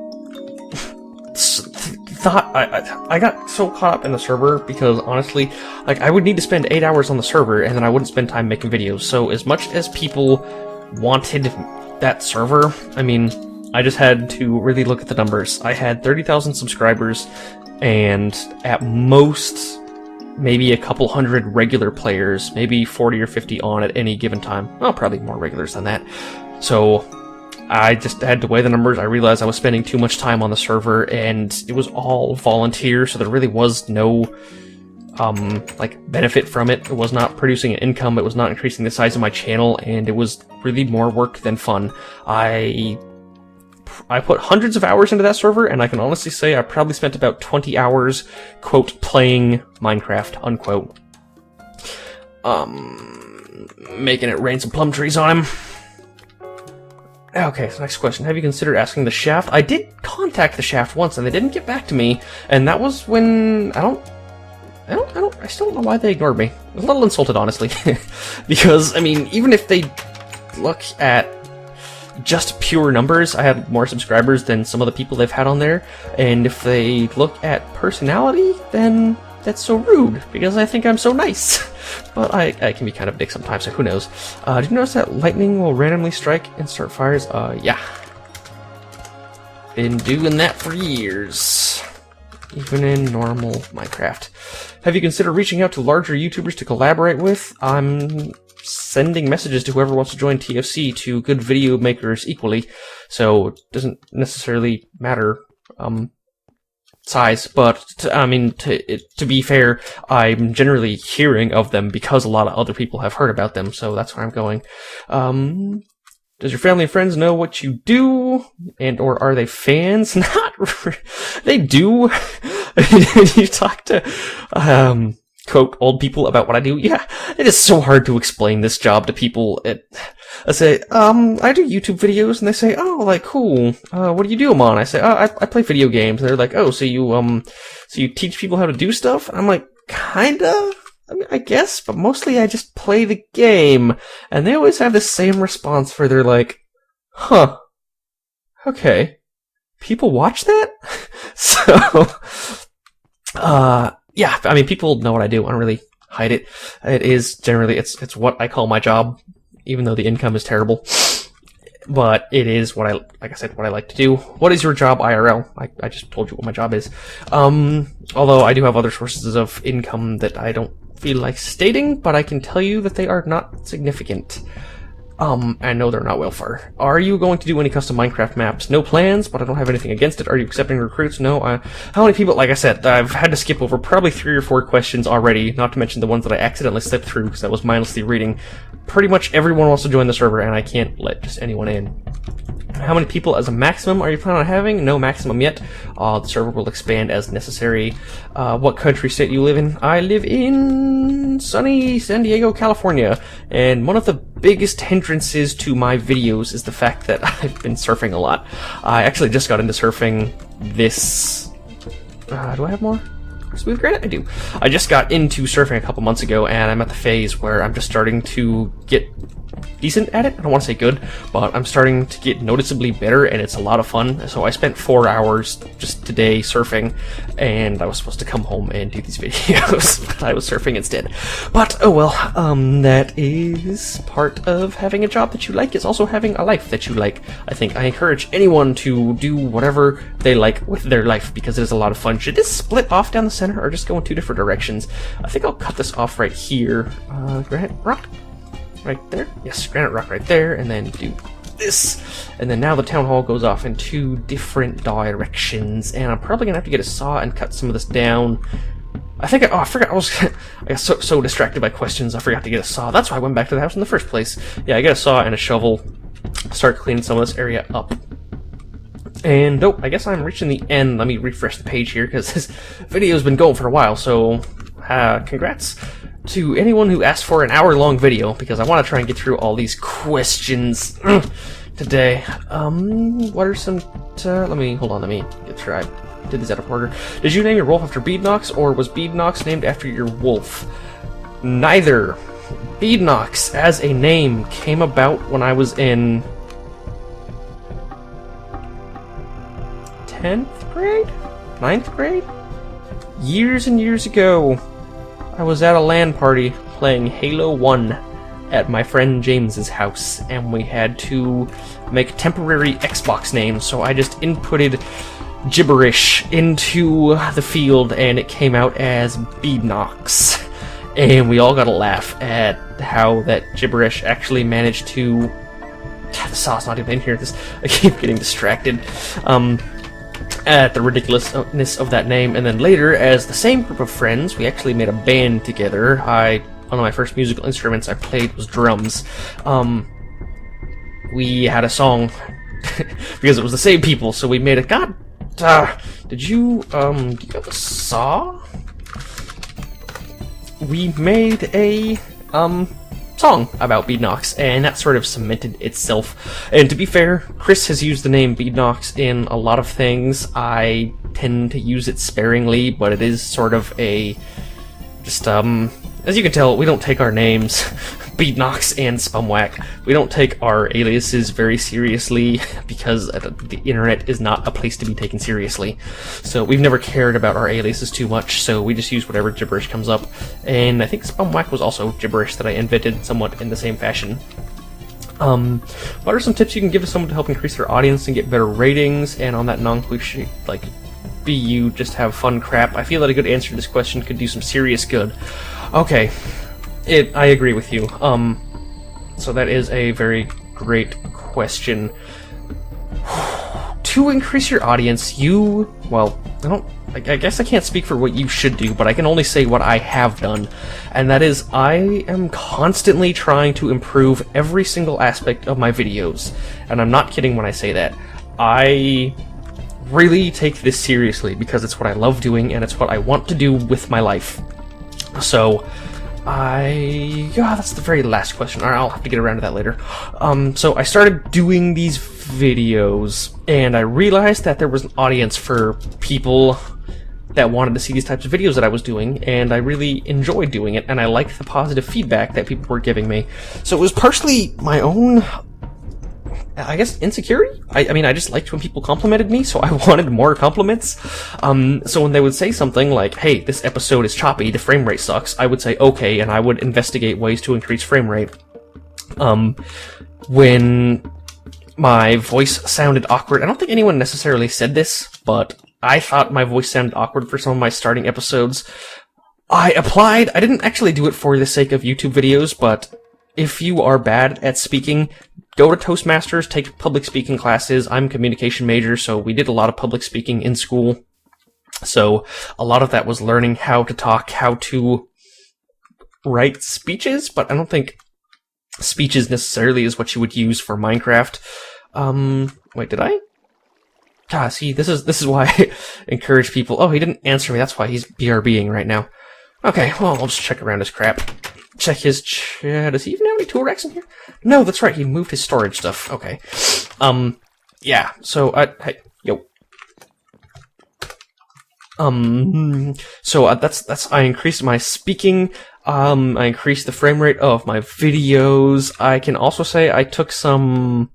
thought I got so caught up in the server because, honestly, like, I would need to spend 8 hours on the server and then I wouldn't spend time making videos. So as much as people wanted that server, I mean, I just had to really look at the numbers. I had 30,000 subscribers and at most maybe a couple hundred regular players, maybe 40 or 50 on at any given time. Well, probably more regulars than that. So I just had to weigh the numbers. I realized I was spending too much time on the server, and it was all volunteer, so there really was no like, benefit from it. It was not producing an income, it was not increasing the size of my channel, and it was really more work than fun. I put hundreds of hours into that server, and I can honestly say I probably spent about 20 hours, quote, playing Minecraft, unquote. Making it rain some plum trees on him. Okay, so next question. Have you considered asking the Shaft? I did contact the Shaft once, and they didn't get back to me, and that was when, I still don't know why they ignored me. I was a little insulted, honestly. Because, I mean, even if they look at just pure numbers, I had more subscribers than some of the people they've had on there, and if they look at personality, then that's so rude, because I think I'm so nice. But I can be kind of a dick sometimes, so who knows. Did you notice that lightning will randomly strike and start fires? Yeah. Been doing that for years. Even in normal Minecraft. Have you considered reaching out to larger YouTubers to collaborate with? I'm sending messages to whoever wants to join TFC to good video makers equally, so it doesn't necessarily matter size, but to be fair, I'm generally hearing of them because a lot of other people have heard about them, so that's where I'm going. Does your family and friends know what you do, and or are they fans? Not they do. You talk to quote old people about what I do. Yeah, it is so hard to explain this job to people. I say, I do YouTube videos, and they say, oh, like, cool. What do you do them on? I say, oh, I play video games. And they're like, oh, so you teach people how to do stuff? And I'm like, kinda. I mean, I guess, but mostly I just play the game. And they always have the same response where they're like, huh, okay, people watch that? So, yeah, I mean, people know what I do. I don't really hide it. It is generally, it's what I call my job, even though the income is terrible. But it is what like I said, what I like to do. What is your job IRL? I just told you what my job is. Although I do have other sources of income that I don't feel like stating, but I can tell you that they are not significant. I know they're not well far. Are you going to do any custom Minecraft maps? No plans, but I don't have anything against it. Are you accepting recruits? No. How many people? Like I said, I've had to skip over probably 3 or 4 questions already, not to mention the ones that I accidentally slipped through because I was mindlessly reading. Pretty much everyone wants to join the server, and I can't let just anyone in. How many people as a maximum are you planning on having? No maximum yet. The server will expand as necessary. What country, state you live in? I live in sunny San Diego, California, and one of the biggest hindrances to my videos is the fact that I've been surfing a lot. I actually just got into surfing this... do I have more? Smooth granite? I do. I just got into surfing a couple months ago, and I'm at the phase where I'm just starting to get decent at it. I don't want to say good, but I'm starting to get noticeably better, and it's a lot of fun. So I spent 4 hours just today surfing, and I was supposed to come home and do these videos, but I was surfing instead. But, oh well, that is part of having a job that you like, is also having a life that you like. I think I encourage anyone to do whatever they like with their life, because it is a lot of fun. Should this split off down the center, or just go in 2 different directions? I think I'll cut this off right here. Granite rock? Right there? Yes, granite rock right there, and then do this. And then now the town hall goes off in 2 different directions, and I'm probably gonna have to get a saw and cut some of this down. I think I forgot, I got so distracted by questions, I forgot to get a saw. That's why I went back to the house in the first place. Yeah, I got a saw and a shovel, start cleaning some of this area up. And, oh, I guess I'm reaching the end. Let me refresh the page here, because this video's been going for a while, so, congrats to anyone who asked for an hour-long video, because I want to try and get through all these questions today. What are some... let me get sure I did these out of order. Did you name your wolf after Beednox, or was Beednox named after your wolf? Neither. Beednox, as a name, came about when I was in 10th grade? 9th grade? Years and years ago. I was at a LAN party playing Halo 1 at my friend James's house, and we had to make temporary Xbox names, so I just inputted gibberish into the field, and it came out as Beednox. And we all got a laugh at how that gibberish actually managed to... The saw's not even in here, I keep getting distracted. At the ridiculousness of that name, and then later, as the same group of friends, we actually made a band together. One of my first musical instruments I played was drums. We had a song, because it was the same people, so we made it. God, do you have a saw? We made a, song about Beednox, and that sort of cemented itself. And to be fair, Chris has used the name Beednox in a lot of things. I tend to use it sparingly, but it is sort of a... just, as you can tell, we don't take our names, Beednox and Spumwack, we don't take our aliases very seriously, because the internet is not a place to be taken seriously. So we've never cared about our aliases too much, so we just use whatever gibberish comes up. And I think Spumwack was also gibberish that I invented somewhat in the same fashion. What are some tips you can give to someone to help increase their audience and get better ratings? And on that non-cliche, like, be you, just have fun crap, I feel that a good answer to this question could do some serious good. Okay, I agree with you. So that is a very great question. To increase your audience, I guess I can't speak for what you should do, but I can only say what I have done. And that is, I am constantly trying to improve every single aspect of my videos. And I'm not kidding when I say that. I really take this seriously, because it's what I love doing, and it's what I want to do with my life. So, that's the very last question. Alright, I'll have to get around to that later. So I started doing these videos, and I realized that there was an audience for people that wanted to see these types of videos that I was doing, and I really enjoyed doing it, and I liked the positive feedback that people were giving me. So it was partially my own, I guess, insecurity? I mean, I just liked when people complimented me, so I wanted more compliments. So when they would say something like, hey, this episode is choppy, the frame rate sucks, I would say, okay, and I would investigate ways to increase frame rate. When my voice sounded awkward, I don't think anyone necessarily said this, but I thought my voice sounded awkward for some of my starting episodes. I applied, I didn't actually do it for the sake of YouTube videos, but if you are bad at speaking, go to Toastmasters, take public speaking classes. I'm a communication major, so we did a lot of public speaking in school. So a lot of that was learning how to talk, how to write speeches, but I don't think speeches necessarily is what you would use for Minecraft. Wait, did I? God, see, this is why I encourage people. Oh, he didn't answer me. That's why he's BRBing right now. Okay, well, I'll just check around his crap. Check his chat. Does he even have any tool racks in here? No, that's right. He moved his storage stuff. Okay. Yeah. So, yo. So that's. I increased my speaking. I increased the frame rate of my videos. I can also say I took some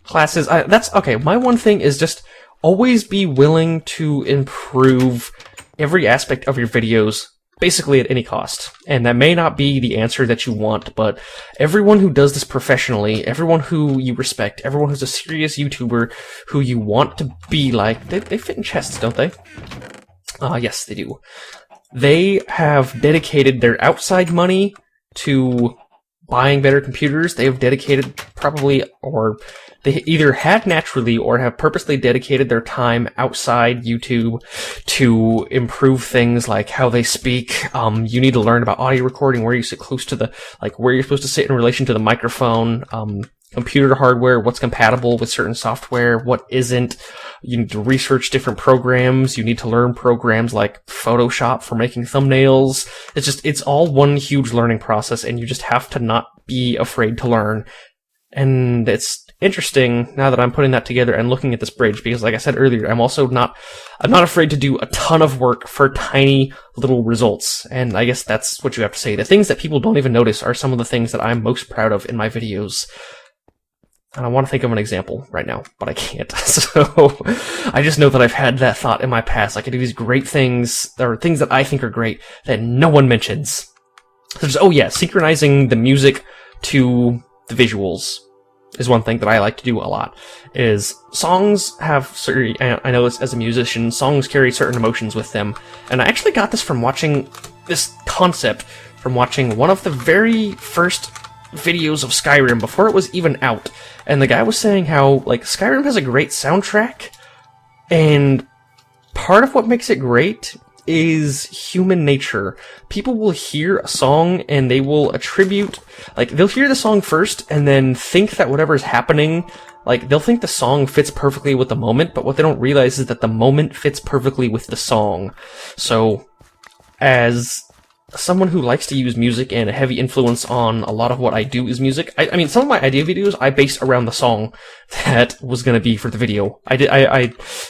classes. That's okay. My one thing is just always be willing to improve every aspect of your videos, basically at any cost. And that may not be the answer that you want, but everyone who does this professionally, everyone who you respect, everyone who's a serious YouTuber who you want to be like, they fit in chests, don't they? Yes, they do. They have dedicated their outside money to buying better computers. They have dedicated probably, or they either had naturally or have purposely dedicated their time outside YouTube to improve things like how they speak. You need to learn about audio recording, where you sit close to the, like where you're supposed to sit in relation to the microphone, computer hardware, what's compatible with certain software, what isn't. You need to research different programs. You need to learn programs like Photoshop for making thumbnails. It's all one huge learning process, and you just have to not be afraid to learn. And it's interesting now that I'm putting that together and looking at this bridge, because like I said earlier, I'm not afraid to do a ton of work for tiny little results. And I guess that's what you have to say. The things that people don't even notice are some of the things that I'm most proud of in my videos. And I want to think of an example right now, but I can't. So I just know that I've had that thought in my past. I could do these great things, or things that I think are great that no one mentions. There's, oh yeah, synchronizing the music to the visuals is one thing that I like to do a lot. Is songs have certain, I know this as a musician, songs carry certain emotions with them. And I actually got this from watching this concept, from watching one of the very first videos of Skyrim before it was even out. And the guy was saying how, like, Skyrim has a great soundtrack, and part of what makes it great is human nature. People will hear a song and they will attribute, like, they'll hear the song first and then think that whatever's happening, like, they'll think the song fits perfectly with the moment, but what they don't realize is that the moment fits perfectly with the song. So, as someone who likes to use music, and a heavy influence on a lot of what I do is music. I mean, some of my idea videos I based around the song that was going to be for the video. I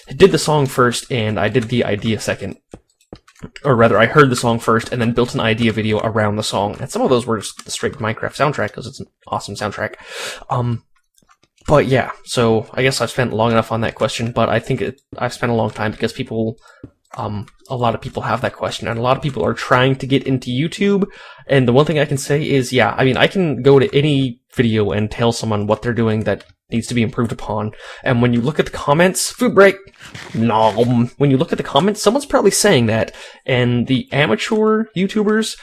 did the song first, and I did the idea second. Or rather, I heard the song first, and then built an idea video around the song. And some of those were just the straight Minecraft soundtrack, because it's an awesome soundtrack. But yeah, so I guess I've spent long enough on that question, but I think I've spent a long time because people... a lot of people have that question, and a lot of people are trying to get into YouTube, and the one thing I can say is, yeah, I mean, I can go to any video and tell someone what they're doing that needs to be improved upon, and when you look at the comments, food break, nom, when you look at the comments, someone's probably saying that, and the amateur YouTubers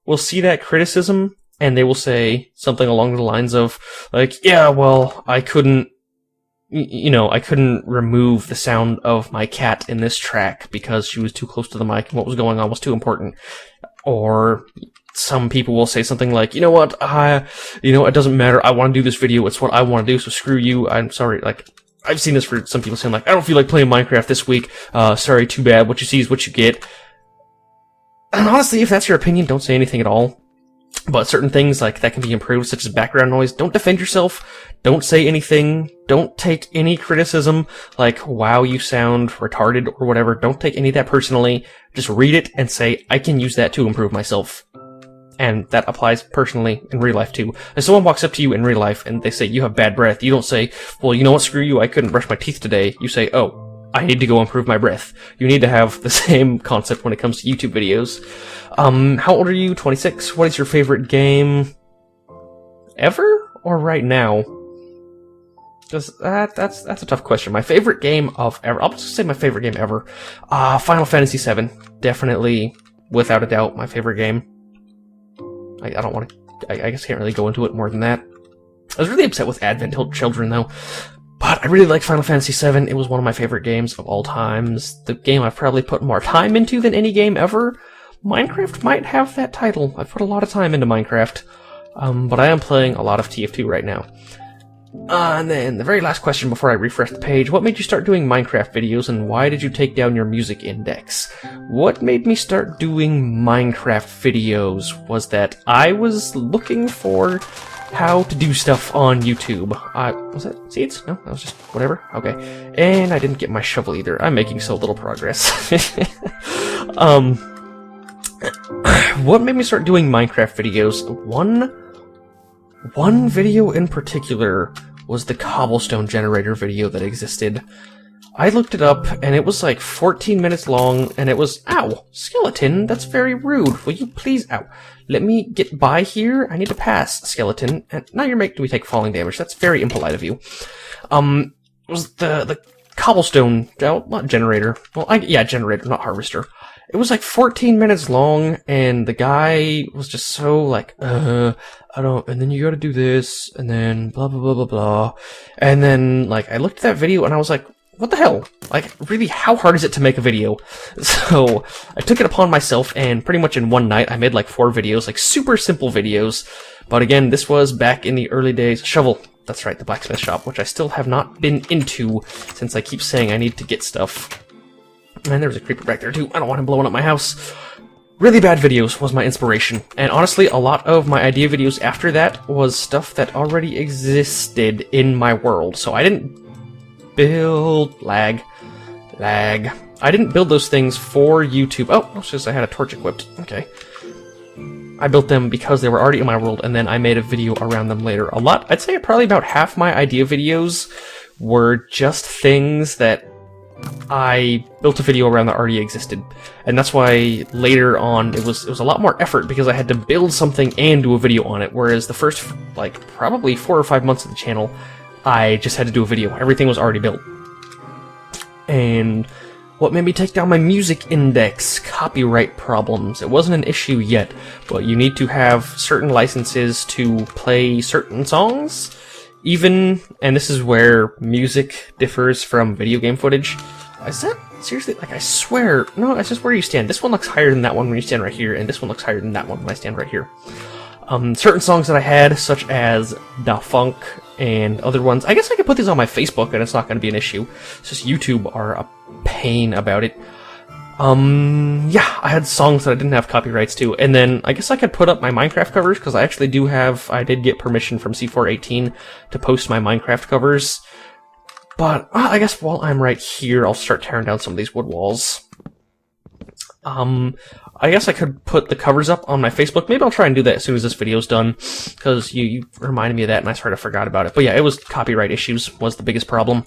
will see that criticism, and they will say something along the lines of, like, yeah, well, I couldn't remove the sound of my cat in this track because she was too close to the mic and what was going on was too important. Or some people will say something like, you know what, it doesn't matter, I want to do this video, it's what I want to do, so screw you, I'm sorry. Like, I've seen this for some people saying, like, I don't feel like playing Minecraft this week, sorry, too bad, what you see is what you get. And honestly, if that's your opinion, don't say anything at all. But certain things like that can be improved, such as background noise. Don't defend yourself. Don't say anything. Don't take any criticism like, wow, you sound retarded or whatever. Don't take any of that personally. Just read it and say, I can use that to improve myself. And that applies personally in real life too. If someone walks up to you in real life and they say, you have bad breath, you don't say, well, you know what, screw you, I couldn't brush my teeth today. You say, oh, I need to go improve my breath. You need to have the same concept when it comes to YouTube videos. How old are you? 26. What is your favorite game ever or right now? Because that's a tough question. My favorite game of ever. I'll just say my favorite game ever. Final Fantasy VII. Definitely, without a doubt, my favorite game. I don't want to I guess I can't really go into it more than that. I was really upset with Advent Children, though. But I really like Final Fantasy VII. It was one of my favorite games of all times. The game I've probably put more time into than any game ever. Minecraft might have that title. I've put a lot of time into Minecraft. But I am playing a lot of TF2 right now. And then the very last question before I refresh the page. What made you start doing Minecraft videos, and why did you take down your music index? What made me start doing Minecraft videos was that I was looking for how to do stuff on YouTube. Was that seeds? No, that was just whatever. Okay. And I didn't get my shovel either. I'm making so little progress. What made me start doing Minecraft videos? One video in particular was the cobblestone generator video that existed. I looked it up, and it was like 14 minutes long, and it was, ow, skeleton, that's very rude. Will you please, ow, let me get by here? I need to mass, skeleton. And now you're making me take falling damage. That's very impolite of you. It was the cobblestone, not generator. Well, yeah, generator, not harvester. It was like 14 minutes long, and the guy was just so like, I don't, and then you gotta do this, and then blah, blah, blah, blah, blah. And then, like, I looked at that video, and I was like, what the hell? Like, really, how hard is it to make a video? So, I took it upon myself, and pretty much in one night, I made like 4 videos, like super simple videos. But again, this was back in the early days. Shovel. That's right, the blacksmith shop, which I still have not been into, since I keep saying I need to get stuff. And there's a creeper back there too. I don't want him blowing up my house. Really bad videos was my inspiration. And honestly, a lot of my idea videos after that was stuff that already existed in my world. So I didn't build... lag. I didn't build those things for YouTube. Oh, it's just I had a torch equipped. Okay. I built them because they were already in my world, and then I made a video around them later. A lot, I'd say probably about half my idea videos were just things that I built a video around that already existed. And that's why later on it was a lot more effort, because I had to build something and do a video on it, whereas the first, like, probably 4 or 5 months of the channel, I just had to do a video. Everything was already built. And what made me take down my music index? Copyright problems. It wasn't an issue yet, but you need to have certain licenses to play certain songs. Even, and this is where music differs from video game footage. Is that seriously? Like, I swear, no, it's just where you stand. This one looks higher than that one when you stand right here, and this one looks higher than that one when I stand right here. Certain songs that I had, such as Da Funk and other ones. I guess I could put these on my Facebook, and it's not going to be an issue. It's just YouTube are a pain about it. Yeah, I had songs that I didn't have copyrights to, and then I guess I could put up my Minecraft covers, because I actually I did get permission from C418 to post my Minecraft covers. But, I guess while I'm right here, I'll start tearing down some of these wood walls. I guess I could put the covers up on my Facebook. Maybe I'll try and do that as soon as this video's done, because you reminded me of that, and I sort of forgot about it. But yeah, it was copyright issues was the biggest problem.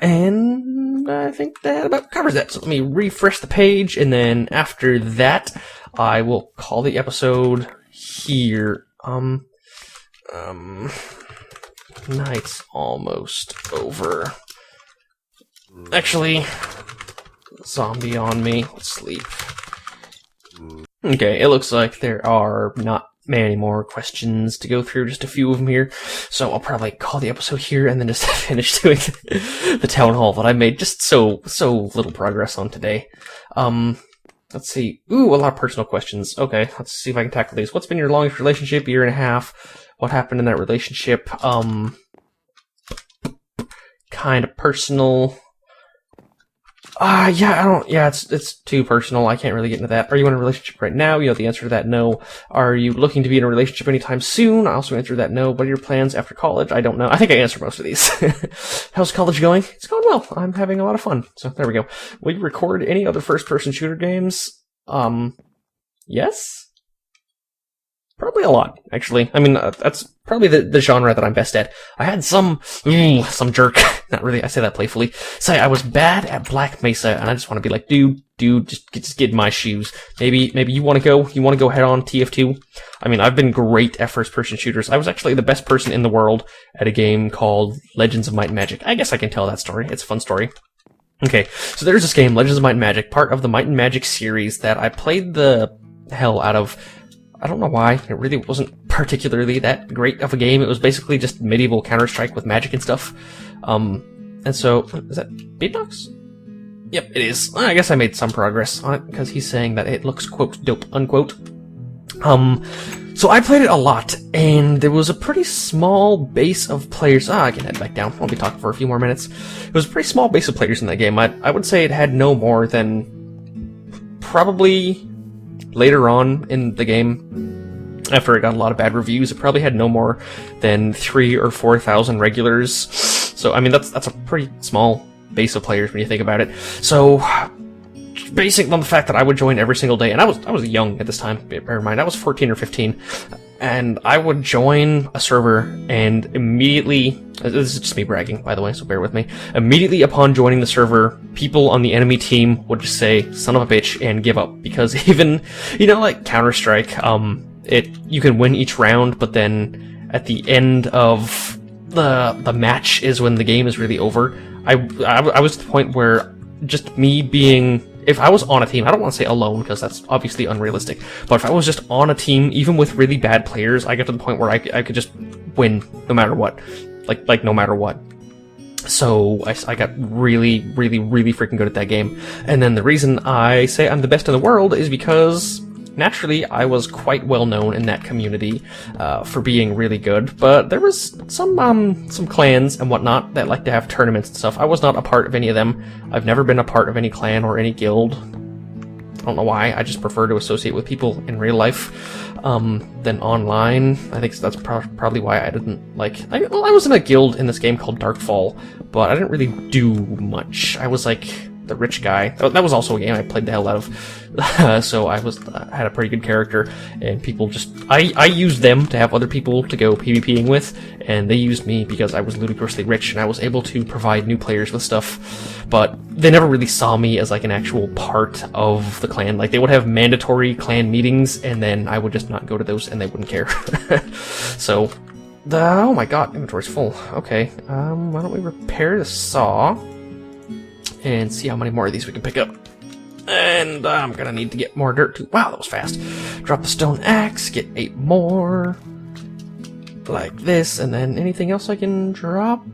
And I think that about covers that. So let me refresh the page, and then after that, I will call the episode here. Night's almost over. Actually, zombie on me. Let's sleep. Okay, it looks like there are not many more questions to go through, just a few of them here. So I'll probably call the episode here and then just finish doing the town hall that I made just so little progress on today. Let's see. Ooh, a lot of personal questions. Okay, let's see if I can tackle these. What's been your longest relationship? 1.5 years. What happened in that relationship? Kind of personal. Yeah, it's too personal. I can't really get into that. Are you in a relationship right now? You know the answer to that, no. Are you looking to be in a relationship anytime soon? I also answered that, no. What are your plans after college? I don't know. I think I answered most of these. How's college going? It's going well. I'm having a lot of fun. So there we go. Will you record any other first-person shooter games? Yes? Probably a lot, actually. I mean, that's probably the genre that I'm best at. I had some jerk, not really, I say that playfully, say I was bad at Black Mesa, and I just want to be like, dude, just get in my shoes. Maybe you want to go head on TF2? I mean, I've been great at first-person shooters. I was actually the best person in the world at a game called Legends of Might and Magic. I guess I can tell that story. It's a fun story. Okay, so there's this game, Legends of Might and Magic, part of the Might and Magic series that I played the hell out of. I don't know why. It really wasn't particularly that great of a game. It was basically just medieval Counter-Strike with magic and stuff. And so, is that Beednox? Yep, it is. I guess I made some progress on it, because he's saying that it looks, quote, dope, unquote. So I played it a lot, and there was a pretty small base of players. I can head back down. I'll be talking for a few more minutes. It was a pretty small base of players in that game. I would say it had no more than probably later on in the game, after it got a lot of bad reviews, it probably had no more than 3,000 or 4,000 regulars. So I mean, that's a pretty small base of players when you think about it. So, basing on the fact that I would join every single day, and I was young at this time, bear in mind, I was 14 or 15, and I would join a server, and immediately, this is just me bragging, by the way, so bear with me, immediately upon joining the server, people on the enemy team would just say, son of a bitch, and give up, because even, you know, like Counter-Strike, you can win each round, but then at the end of the match is when the game is really over. I was at the point where just me being, if I was on a team, I don't want to say alone because that's obviously unrealistic, but if I was just on a team, even with really bad players, I got to the point where I could just win no matter what, like no matter what. So I got really freaking good at that game. And then the reason I say I'm the best in the world is because naturally, I was quite well known in that community for being really good, but there was some clans and whatnot that like to have tournaments and stuff. I was not a part of any of them. I've never been a part of any clan or any guild. I don't know why. I just prefer to associate with people in real life than online. I think that's probably why I didn't like. I was in a guild in this game called Darkfall, but I didn't really do much. I was like the rich guy. That was also a game I played the hell out of. So I had a pretty good character, and people just I used them to have other people to go PvPing with, and they used me because I was ludicrously rich and I was able to provide new players with stuff. But they never really saw me as like an actual part of the clan. Like they would have mandatory clan meetings, and then I would just not go to those, and they wouldn't care. So oh my god, inventory's full. Okay, why don't we repair the saw and see how many more of these we can pick up. And I'm gonna need to get more dirt too. Wow, that was fast. Drop the stone axe, get 8 more. Like this, and then anything else I can drop?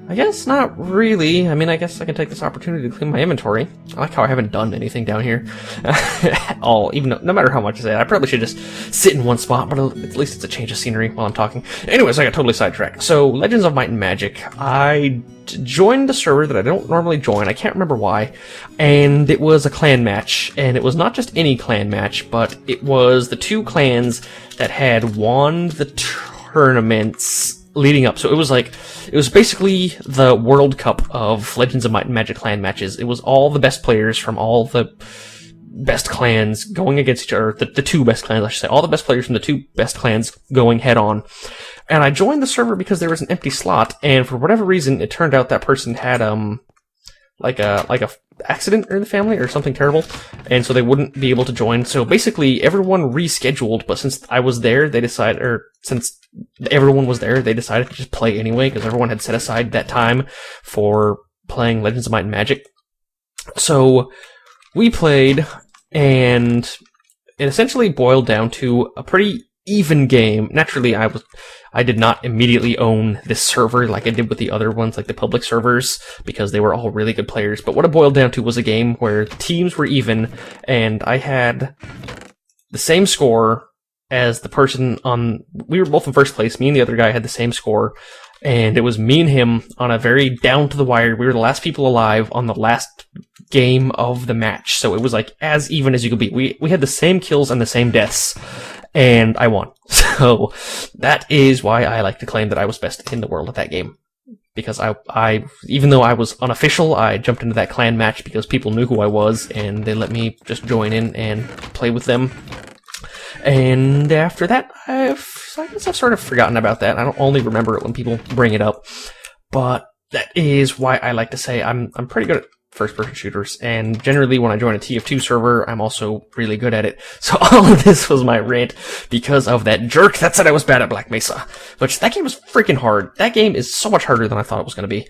I guess not really. I mean, I guess I can take this opportunity to clean my inventory. I like how I haven't done anything down here at all, even though, no matter how much I say. I probably should just sit in one spot, but at least it's a change of scenery while I'm talking. Anyways, I got totally sidetracked. So, Legends of Might and Magic. I joined a server that I don't normally join. I can't remember why. And it was a clan match. And it was not just any clan match, but it was the 2 clans that had won the tournaments leading up. So it was basically the World Cup of Legends of Might and Magic clan matches. It was all the best players from all the best clans going against each other. The 2 best clans, I should say. All the best players from the 2 best clans going head on. And I joined the server because there was an empty slot, and for whatever reason, it turned out that person had like a accident in the family or something terrible, and so they wouldn't be able to join. So basically, everyone rescheduled. But since I was there, since everyone was there, they decided to just play anyway because everyone had set aside that time for playing Legends of Might and Magic. So we played, and it essentially boiled down to a pretty even game. Naturally, I did not immediately own this server like I did with the other ones, like the public servers, because they were all really good players. But what it boiled down to was a game where the teams were even, and I had the same score as the person on. We were both in first place. Me and the other guy had the same score, and it was me and him on a very down to the wire. We were the last people alive on the last game of the match, so it was like as even as you could be. We had the same kills and the same deaths, and I won. So that is why I like to claim that I was best in the world at that game. Because I even though I was unofficial, I jumped into that clan match because people knew who I was, and they let me just join in and play with them. And after that, I guess I've sort of forgotten about that. I don't only remember it when people bring it up. But that is why I like to say I'm pretty good at first-person shooters, and generally when I join a TF2 server, I'm also really good at it. So all of this was my rant because of that jerk that said I was bad at Black Mesa, which that game was freaking hard. That game is so much harder than I thought it was going to be.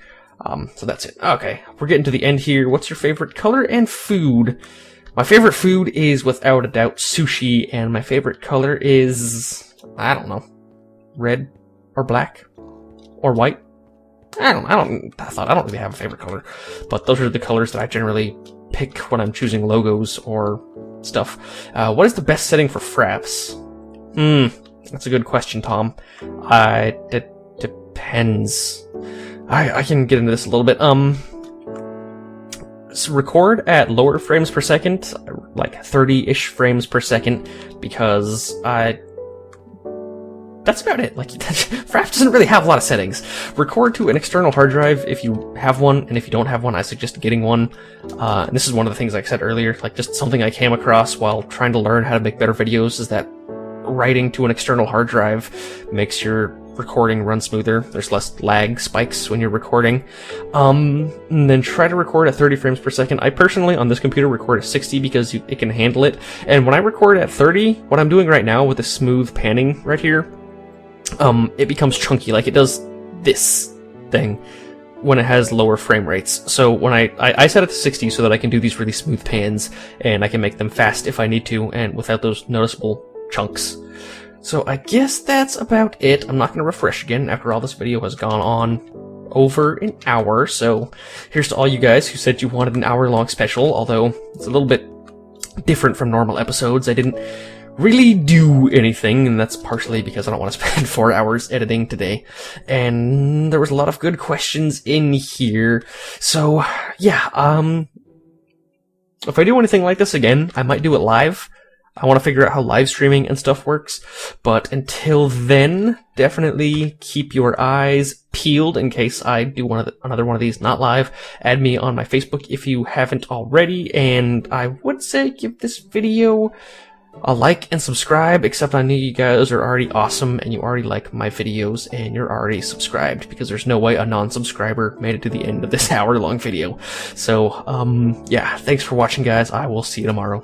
So that's it. Okay, we're getting to the end here. What's your favorite color and food? My favorite food is without a doubt sushi, and my favorite color is, I don't know, red or black or white. I don't really have a favorite color, but those are the colors that I generally pick when I'm choosing logos or stuff. What is the best setting for fraps? That's a good question, Tom. It depends. I can get into this a little bit. So record at lower frames per second, like 30-ish frames per second, because that's about it. Like, Fraps doesn't really have a lot of settings. Record to an external hard drive if you have one, and if you don't have one, I suggest getting one. And this is one of the things I said earlier, like just something I came across while trying to learn how to make better videos, is that writing to an external hard drive makes your recording run smoother. There's less lag spikes when you're recording. And then try to record at 30 frames per second. I personally, on this computer, record at 60 because it can handle it. And when I record at 30, what I'm doing right now with the smooth panning right here, it becomes chunky, like it does this thing when it has lower frame rates. So when I set it to 60 so that I can do these really smooth pans, and I can make them fast if I need to, and without those noticeable chunks. So I guess that's about it. I'm not going to refresh again after all this video has gone on over an hour. So here's to all you guys who said you wanted an hour-long special, although it's a little bit different from normal episodes. I didn't really do anything, and that's partially because I don't want to spend 4 hours editing today. And there was a lot of good questions in here. So yeah, if I do anything like this again, I might do it live. I want to figure out how live streaming and stuff works, but until then, definitely keep your eyes peeled in case I do another one of these not live. Add me on my Facebook if you haven't already, and I would say give this video a like and subscribe, except I know you guys are already awesome and you already like my videos and you're already subscribed, because there's no way a non-subscriber made it to the end of this hour-long video. So, yeah, thanks for watching, guys. I will see you tomorrow.